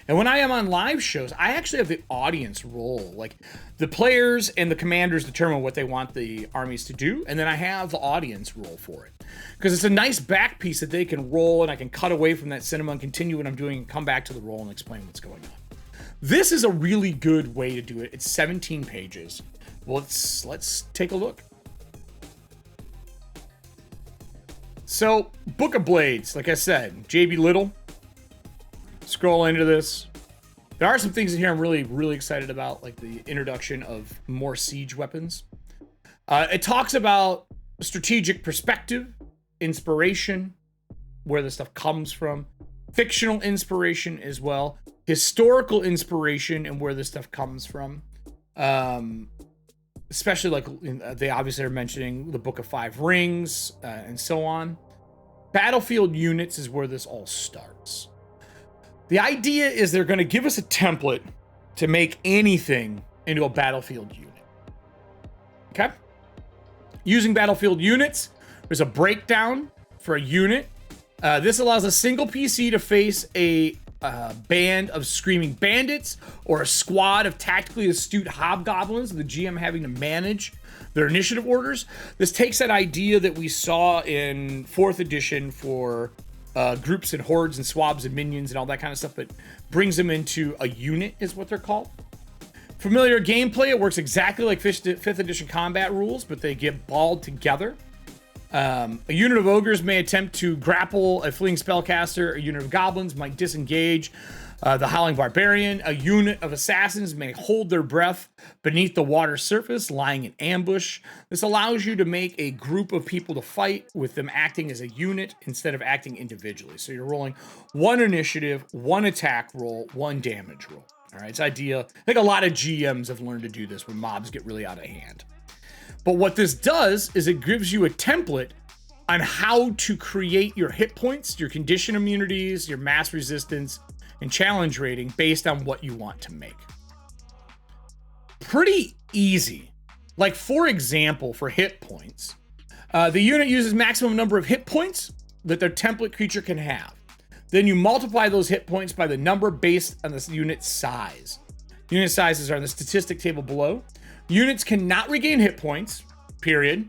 And when I am on live shows, I actually have the audience roll. Like the players and the commanders determine what they want the armies to do, and then I have the audience roll for it. Because it's a nice back piece that they can roll, and I can cut away from that cinema and continue what I'm doing and come back to the roll and explain what's going on. This is a really good way to do it. It's 17 pages. Well, let's take a look. So, Book of Blades, like I said, JB Little. Scroll into this. There are some things in here I'm really excited about, like the introduction of more siege weapons. It talks about strategic perspective, inspiration, where the stuff comes from, fictional inspiration as well, historical inspiration and where this stuff comes from. Especially like they obviously are mentioning the Book of Five Rings and so on. Battlefield units is where this all starts. The idea is they're going to give us a template to make anything into a battlefield unit. Okay? Using battlefield units, there's a breakdown for a unit. This allows a single PC to face a band of screaming bandits or a squad of tactically astute hobgoblins, the GM having to manage their initiative orders. This takes that idea that we saw in 4th edition for groups and hordes and swabs and minions and all that kind of stuff, but brings them into a unit is what they're called. Familiar gameplay, it works exactly like 5th edition combat rules, but they get balled together. A unit of ogres may attempt to grapple a fleeing spellcaster. A unit of goblins might disengage the howling barbarian. A unit of assassins may hold their breath beneath the water surface, lying in ambush. This allows you to make a group of people to fight with them acting as a unit instead of acting individually. So you're rolling one initiative, one attack roll, one damage roll. All right, it's ideal. I think a lot of GMs have learned to do this when mobs get really out of hand. But what this does is it gives you a template on how to create your hit points, your condition immunities, your mass resistance, and challenge rating based on what you want to make. Pretty easy. Like, for example, for hit points, the unit uses maximum number of hit points that their template creature can have. Then you multiply those hit points by the number based on the unit size. Unit sizes are in the statistic table below. Units cannot regain hit points, period,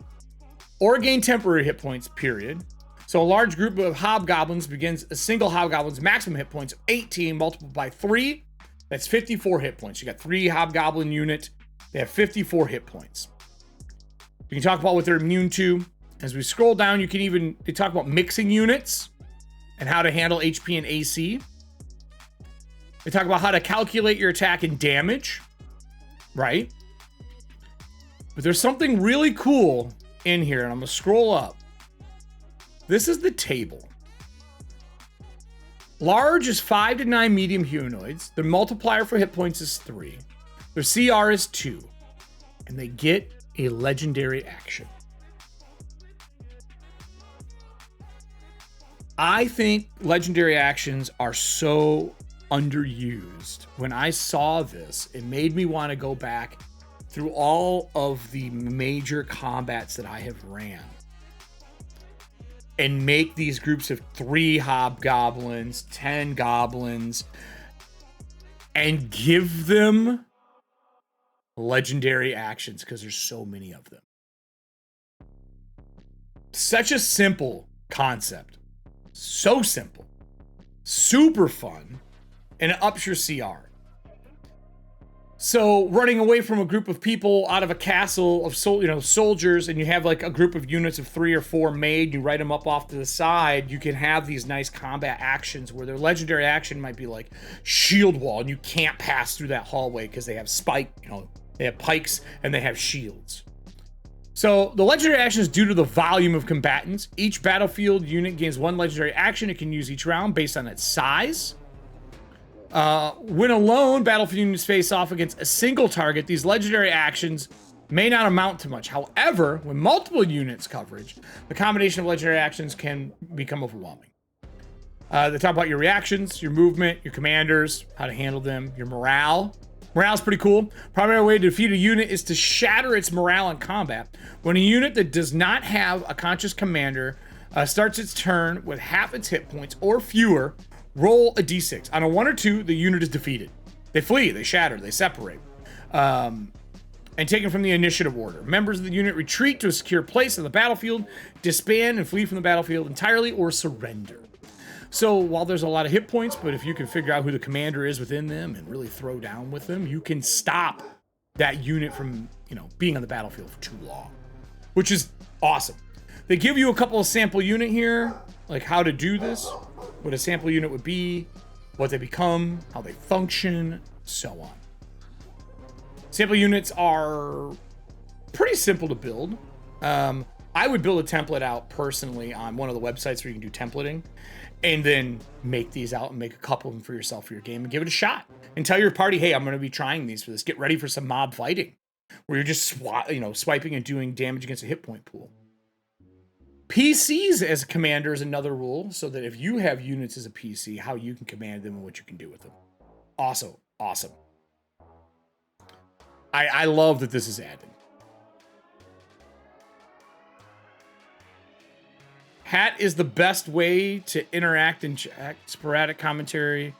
or gain temporary hit points, period. So a large group of hobgoblins begins a single hobgoblin's maximum hit points of 18 multiplied by 3. That's 54 hit points. You got 3 hobgoblin unit They have 54 hit points. We can talk about what they're immune to. As we scroll down, they talk about mixing units and how to handle HP and AC. They talk about how to calculate your attack and damage, right? But there's something really cool in here, and I'm gonna scroll up. This is the table. Large is 5 to 9 medium humanoids. Their multiplier for hit points is 3. Their CR is 2. And they get a legendary action. I think legendary actions are so underused. When I saw this, it made me want to go back through all of the major combats that I have ran and make these groups of 3 hobgoblins, 10 goblins, and give them legendary actions because there's so many of them. Such a simple concept. So simple. Super fun. And it ups your CR. So running away from a group of people out of a castle of soldiers, and you have like a group of units of 3 or 4 made, you write them up off to the side, you can have these nice combat actions where their legendary action might be like shield wall, and you can't pass through that hallway because they have they have pikes and they have shields. So the legendary action is due to the volume of combatants. Each battlefield unit gains 1 legendary action it can use each round based on its size. When alone, battlefield units face off against a single target. These legendary actions may not amount to much. However, when multiple units coverage, the combination of legendary actions can become overwhelming. They talk about your reactions, your movement, your commanders, how to handle them, your morale. Morale's pretty cool. Primary way to defeat a unit is to shatter its morale in combat. When a unit that does not have a conscious commander starts its turn with half its hit points or fewer, roll a d6. On a 1 or 2, the unit is defeated. They flee, they shatter, they separate. And taken from the initiative order. Members of the unit retreat to a secure place on the battlefield, disband and flee from the battlefield entirely, or surrender. So while there's a lot of hit points, but if you can figure out who the commander is within them and really throw down with them, you can stop that unit from, being on the battlefield for too long, which is awesome. They give you a couple of sample unit here, like how to do this, what a sample unit would be, what they become, how they function, so on. Sample units are pretty simple to build. I would build a template out personally on one of the websites where you can do templating, and then make these out and make a couple of them for yourself for your game and give it a shot. And tell your party, hey, I'm going to be trying these for this. Get ready for some mob fighting where you're just swiping and doing damage against a hit point pool. PCs as a commander is another rule, so that if you have units as a PC, how you can command them and what you can do with them. Also, awesome. I love that this is added. Hat is the best way to interact and check sporadic commentary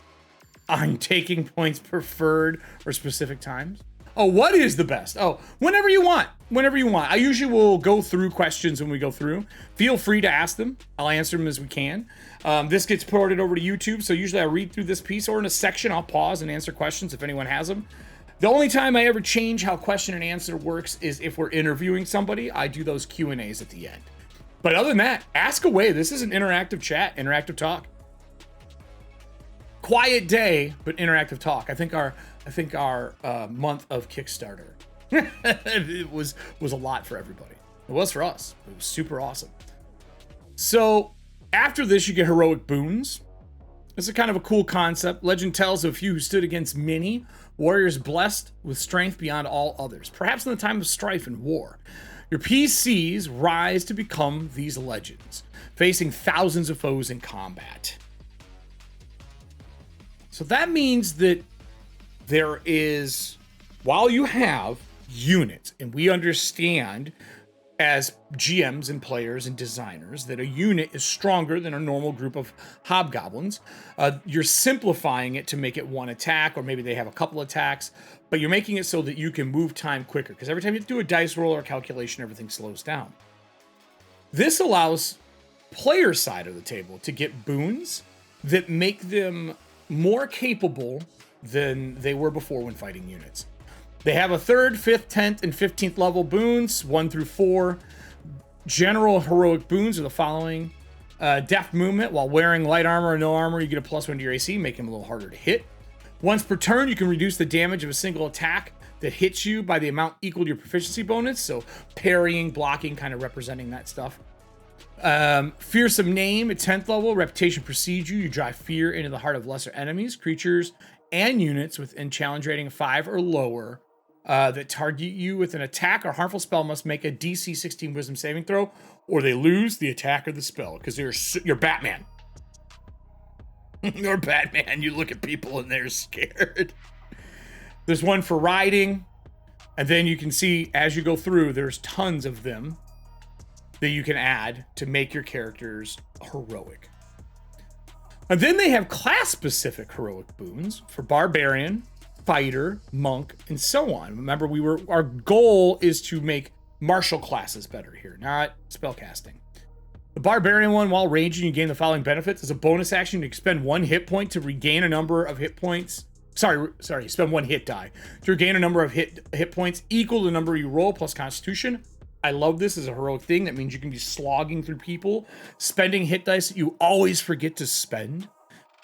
on taking points preferred or specific times. Oh, what is the best? Oh, whenever you want. Whenever you want. I usually will go through questions when we go through. Feel free to ask them. I'll answer them as we can. This gets ported over to YouTube, so usually I read through this piece, or in a section I'll pause and answer questions if anyone has them. The only time I ever change how question and answer works is if we're interviewing somebody. I do those Q&As at the end. But other than that, ask away. This is an interactive chat, interactive talk. Quiet day, but interactive talk. I think our month of Kickstarter it was a lot for everybody. It was for us. It was super awesome. So after this, you get heroic boons. It's a kind of a cool concept. Legend tells of a few who stood against many warriors blessed with strength beyond all others, perhaps in the time of strife and war. Your PCs rise to become these legends, facing thousands of foes in combat. So that means that there is, while you have units, and we understand as GMs and players and designers that a unit is stronger than a normal group of hobgoblins, you're simplifying it to make it one attack, or maybe they have a couple attacks, but you're making it so that you can move time quicker, because every time you have to do a dice roll or a calculation, everything slows down. This allows player side of the table to get boons that make them more capable than they were before when fighting units. They have a 3rd, 5th, 10th, and 15th level boons, 1 through 4. General heroic boons are the following. Deft movement. While wearing light armor or no armor, you get a +1 to your AC, making them a little harder to hit. Once per turn, you can reduce the damage of a single attack that hits you by the amount equal to your proficiency bonus. So parrying, blocking, kind of representing that stuff. Fearsome name at 10th level. Reputation precedes you. You drive fear into the heart of lesser enemies, creatures, and units within challenge rating of 5 or lower that target you with an attack or harmful spell must make a DC 16 wisdom saving throw, or they lose the attack or the spell, because you're Batman. You're Batman. You look at people and they're scared. There's one for riding, and then you can see as you go through, there's tons of them that you can add to make your characters heroic. And then they have class-specific heroic boons for Barbarian, Fighter, Monk, and so on. Remember, our goal is to make martial classes better here, not spellcasting. The Barbarian one, while raging, you gain the following benefits. As a bonus action, you expend 1 hit point to regain a number of hit points. Sorry, spend 1 hit die to regain a number of hit points equal to the number you roll plus Constitution. I love this as a heroic thing. That means you can be slogging through people, spending hit dice that you always forget to spend.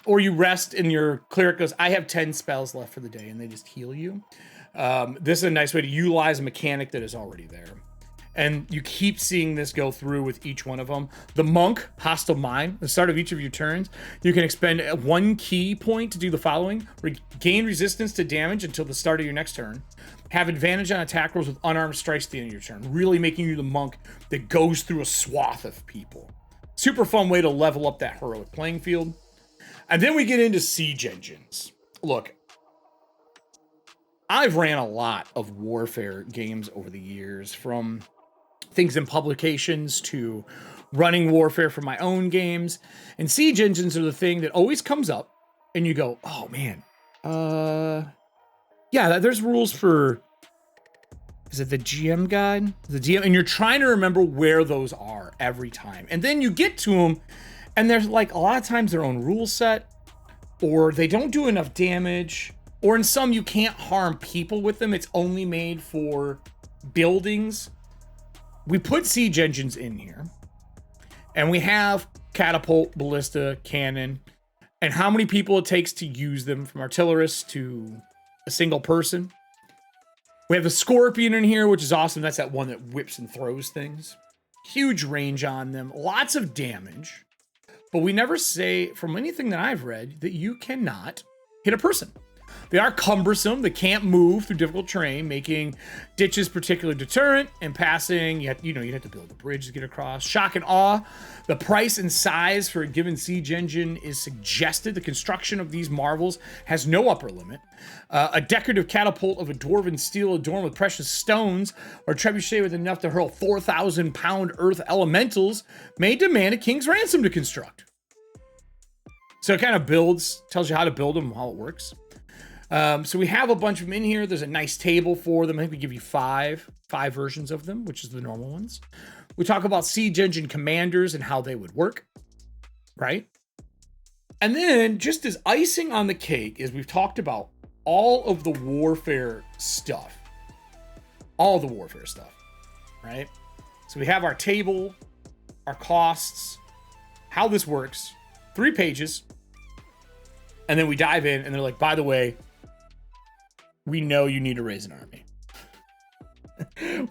Or you rest and your cleric goes, I have 10 spells left for the day, and they just heal you. This is a nice way to utilize a mechanic that is already there. And you keep seeing this go through with each one of them. The Monk, Hostile Mind, at the start of each of your turns, you can expend 1 key point to do the following. Gain resistance to damage until the start of your next turn. Have advantage on attack rolls with unarmed strikes at the end of your turn. Really making you the monk that goes through a swath of people. Super fun way to level up that heroic playing field. And then we get into siege engines. Look, I've ran a lot of Warfare games over the years, from things in publications to running Warfare for my own games. And siege engines are the thing that always comes up and you go, oh man, yeah, there's rules for, is it the GM guide? The GM, and you're trying to remember where those are every time. And then you get to them and there's like a lot of times their own rule set, or they don't do enough damage, or in some you can't harm people with them. It's only made for buildings. We put siege engines in here, and we have catapult, ballista, cannon, and how many people it takes to use them, from artillerists to a single person. We have the scorpion in here, which is awesome. That's that one that whips and throws things. Huge range on them, lots of damage. But we never say, from anything that I've read, that you cannot hit a person. They are cumbersome. They can't move through difficult terrain, making ditches particularly deterrent, and passing. You have to build a bridge to get across. Shock and awe. The price and size for a given siege engine is suggested. The construction of these marvels has no upper limit. A decorative catapult of a dwarven steel adorned with precious stones, or trebuchet with enough to hurl 4,000-pound earth elementals, may demand a king's ransom to construct. So it kind of tells you how to build them and how it works. So we have a bunch of them in here. There's a nice table for them. I think we give you five versions of them, which is the normal ones. We talk about siege engine commanders and how they would work, right? And then, just as icing on the cake, is we've talked about all of the Warfare stuff. All the Warfare stuff, right? So we have our table, our costs, how this works, 3 pages, and then we dive in, and they're like, by the way, we know you need to raise an army.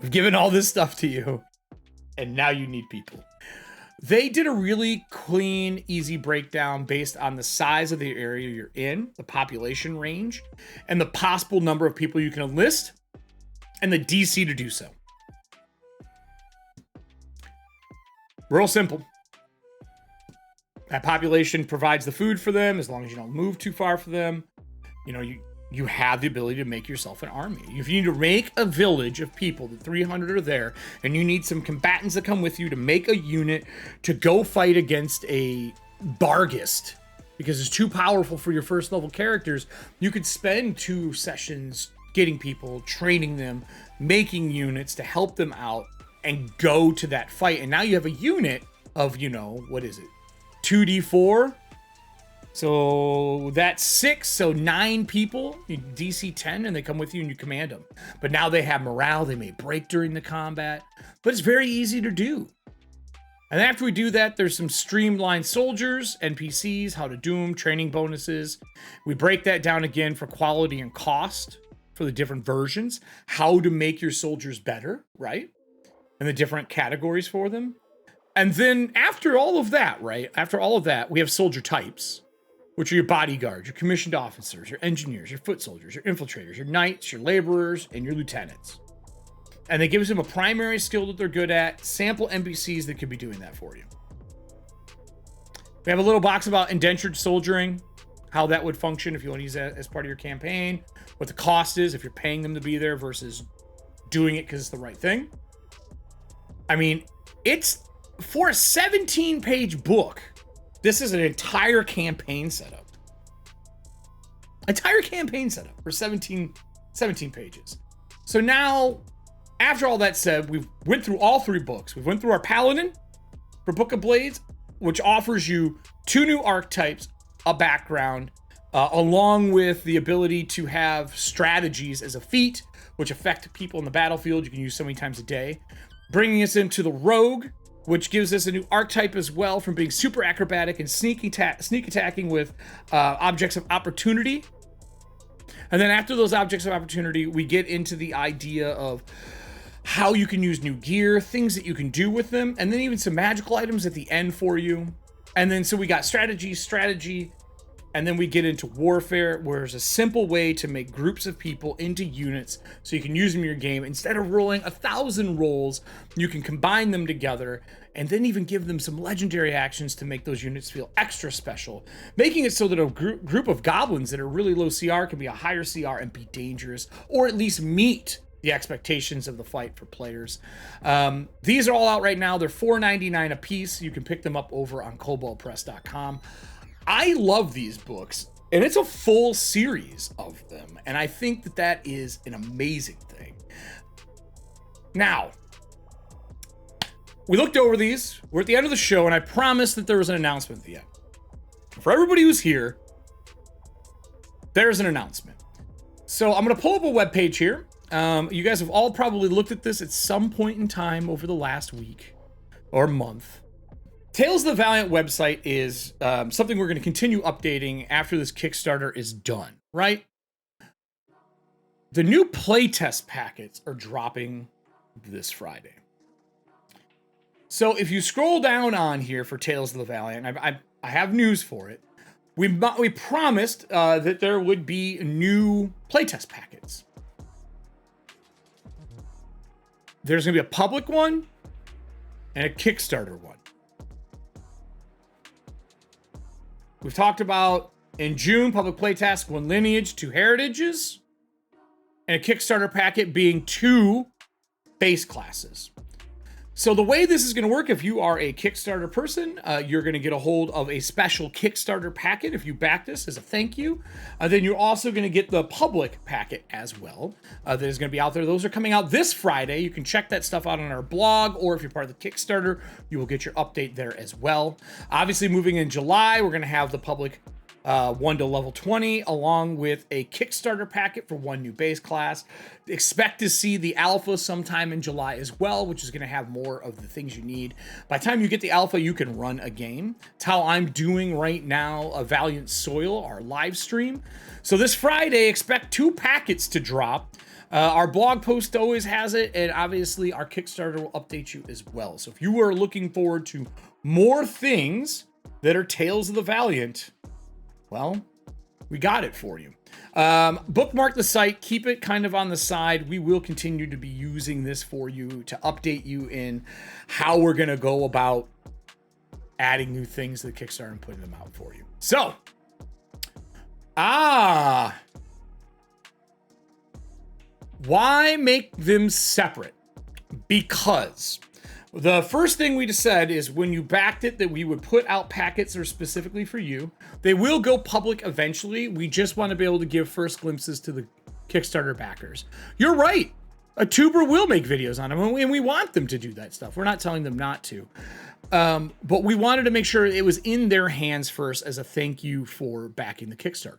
We've given all this stuff to you, and now you need people. They did a really clean, easy breakdown based on the size of the area you're in, the population range, and the possible number of people you can enlist, and the DC to do so. Real simple. That population provides the food for them, as long as you don't move too far for them. You have the ability to make yourself an army. If you need to make a village of people, the 300 are there, and you need some combatants to come with you to make a unit to go fight against a Barghest, because it's too powerful for your first level characters, you could spend 2 sessions getting people, training them, making units to help them out, and go to that fight. And now you have a unit of, what is it? 2d4 So that's 6, so 9 people, you DC 10, and they come with you and you command them. But now they have morale, they may break during the combat, but it's very easy to do. And after we do that, there's some streamlined soldiers, NPCs, how to do them, training bonuses. We break that down again for quality and cost for the different versions, how to make your soldiers better, right? And the different categories for them. And then after all of that, right? After all of that, we have soldier types, which are your bodyguards, your commissioned officers, your engineers, your foot soldiers, your infiltrators, your knights, your laborers, and your lieutenants. And they give them a primary skill that they're good at, sample NPCs that could be doing that for you. We have a little box about indentured soldiering, how that would function if you want to use that as part of your campaign, what the cost is if you're paying them to be there versus doing it because it's the right thing. I mean, it's for a 17-page book. This is an entire campaign setup. Entire campaign setup for 17 pages. So now, after all that said, we've went through all 3 books. We went through our Paladin for Book of Blades, which offers you 2 new archetypes, a background, along with the ability to have strategies as a feat, which affect people in the battlefield. You can use so many times a day. Bringing us into the Rogue, which gives us a new archetype as well, from being super acrobatic and sneak attacking with objects of opportunity. And then after those objects of opportunity, we get into the idea of how you can use new gear, things that you can do with them, and then even some magical items at the end for you. And then so we got strategy, and then we get into warfare, where there's a simple way to make groups of people into units so you can use them in your game. Instead of rolling 1,000 rolls, you can combine them together and then even give them some legendary actions to make those units feel extra special, making it so that a group of goblins that are really low CR can be a higher CR and be dangerous, or at least meet the expectations of the fight for players. These are all out right now. They're $4.99 a piece. You can pick them up over on koboldpress.com. I love these books, and it's a full series of them, and I think that that is an amazing thing. Now, we looked over these. We're at the end of the show, and I promised that there was an announcement at the end. For everybody who's here, there's an announcement. So I'm going to pull up a webpage here. You guys have all probably looked at this at some point in time over the last week or month. Tales of the Valiant website is something we're going to continue updating after this Kickstarter is done, right? The new playtest packets are dropping this Friday. So if you scroll down on here for Tales of the Valiant, I have news for it. We promised that there would be new playtest packets. There's going to be a public one and a Kickstarter one. We've talked about, in June, public playtest, 1 lineage, 2 heritages, and a Kickstarter packet being 2 base classes. So the way this is going to work, if you are a Kickstarter person, you're going to get a hold of a special Kickstarter packet if you back this as a thank you. Then you're also going to get the public packet as well that is going to be out there. Those are coming out this Friday. You can check that stuff out on our blog, or if you're part of the Kickstarter, you will get your update there as well. Obviously, moving in July, we're going to have the public 1 to level 20, along with a Kickstarter packet for 1 new base class. Expect to see the alpha sometime in July as well, which is going to have more of the things you need. By the time you get the alpha, you can run a game. It's how I'm doing right now, a Valiant Soil, our live stream. So this Friday, expect 2 packets to drop. Our blog post always has it, and obviously our Kickstarter will update you as well. So if you are looking forward to more things that are Tales of the Valiant, well, we got it for you. Bookmark the site, keep it kind of on the side. We will continue to be using this for you to update you in how we're going to go about adding new things to the Kickstarter and putting them out for you. So, why make them separate? Because the first thing we just said is when you backed it that we would put out packets that are specifically for you. They will go public eventually. We just want to be able to give first glimpses to the Kickstarter backers. You're right. A tuber will make videos on them, and we want them to do that stuff. We're not telling them not to. But we wanted to make sure it was in their hands first as a thank you for backing the Kickstarter.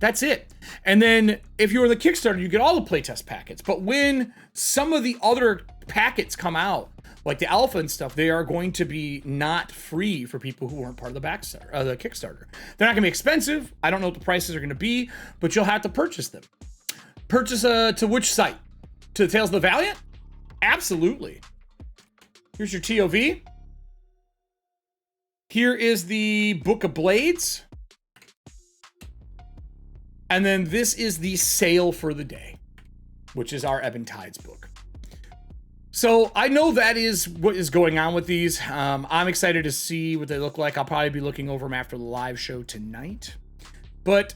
That's it. And then if you're in the Kickstarter, you get all the playtest packets. But when some of the other packets come out, like the alpha and stuff, they are going to be not free for people who weren't part of the the Kickstarter. They're not going to be expensive. I don't know what the prices are going to be, but you'll have to purchase them. Purchase to which site? To the Tales of the Valiant? Absolutely. Here's your TOV. Here is the Book of Blades. And then this is the sale for the day, which is our Ebb and Tides book. So I know that is what is going on with these. I'm excited to see what they look like. I'll probably be looking over them after the live show tonight. But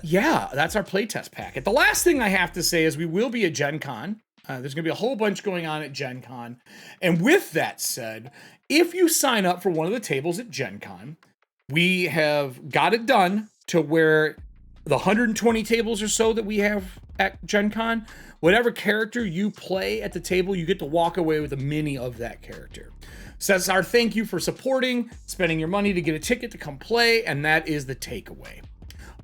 yeah, that's our playtest packet. The last thing I have to say is we will be at Gen Con. There's going to be a whole bunch going on at Gen Con. And with that said, if you sign up for one of the tables at Gen Con, we have got it done to where the 120 tables or so that we have at Gen Con, whatever character you play at the table, you get to walk away with a mini of that character. So that's our thank you for supporting, spending your money to get a ticket to come play, and that is the takeaway.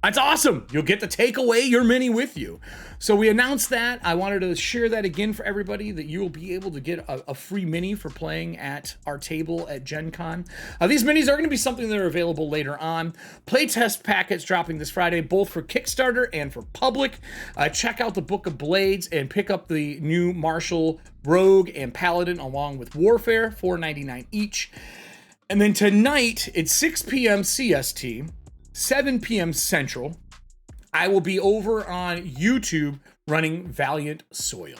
That's awesome. You'll get to take away your mini with you. So we announced that. I wanted to share that again for everybody, that you will be able to get a free mini for playing at our table at Gen Con. These minis are going to be something that are available later on. Playtest packets dropping this Friday, both for Kickstarter and for public. Check out the Book of Blades and pick up the new Martial, Rogue, and Paladin along with Warefare, $4.99 each. And then tonight, it's 6 p.m. CST, 7 p.m. Central, I will be over on YouTube running Valiant Soil.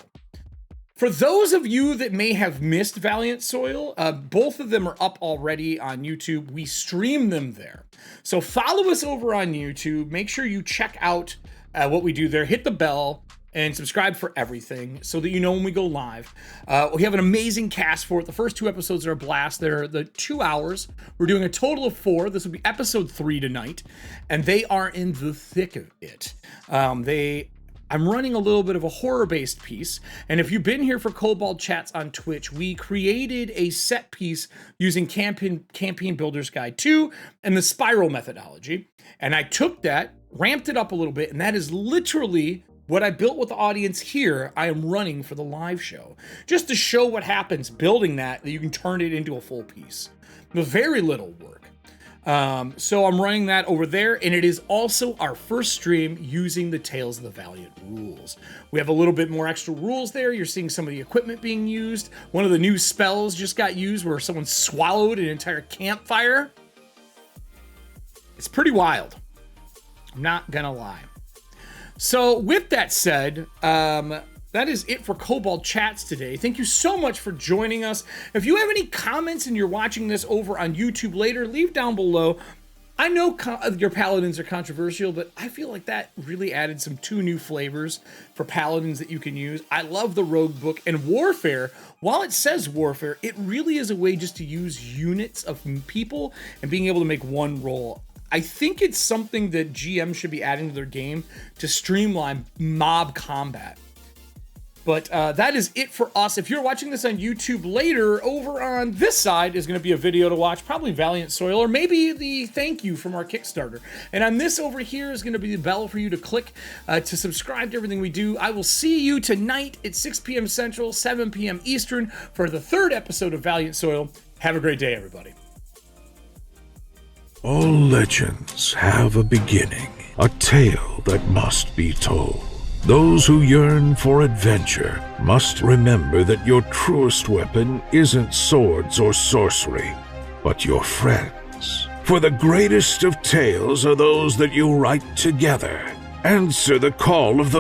For those of you that may have missed Valiant Soil, both of them are up already on YouTube. We stream them there. So follow us over on YouTube. Make sure you check out what we do there. Hit the bell and subscribe for everything so that you know when we go live. We have an amazing cast for it. The first 2 episodes are a blast. They're the 2 hours. We're doing a total of 4. This will be episode 3 tonight, and they are in the thick of it. I'm running a little bit of a horror-based piece, and if you've been here for Kobold Chats on Twitch, we created a set piece using Campaign Builder's Guide 2 and the Spiral methodology, and I took that, ramped it up a little bit, and that is literally what I built with the audience here, I am running for the live show. Just to show what happens building that you can turn it into a full piece. With very little work. So I'm running that over there, and it is also our first stream using the Tales of the Valiant rules. We have a little bit more extra rules there. You're seeing some of the equipment being used. One of the new spells just got used where someone swallowed an entire campfire. It's pretty wild. I'm not gonna lie. So with that said, that is it for Kobold Chats today. Thank you so much for joining us. If you have any comments and you're watching this over on YouTube later, leave down below. I know your Paladins are controversial, but I feel like that really added some 2 new flavors for Paladins that you can use. I love the Rogue book, and Warfare, while it says Warfare, it really is a way just to use units of people and being able to make one roll. I think it's something that GM should be adding to their game to streamline mob combat. But that is it for us. If you're watching this on YouTube later, over on this side is going to be a video to watch, probably Valiant Soil, or maybe the thank you from our Kickstarter. And on this over here is going to be the bell for you to click to subscribe to everything we do. I will see you tonight at 6 p.m. Central, 7 p.m. Eastern for the 3rd episode of Valiant Soil. Have a great day, everybody. All legends have a beginning, a tale that must be told. Those who yearn for adventure must remember that your truest weapon isn't swords or sorcery, but your friends. For the greatest of tales are those that you write together. Answer the call of the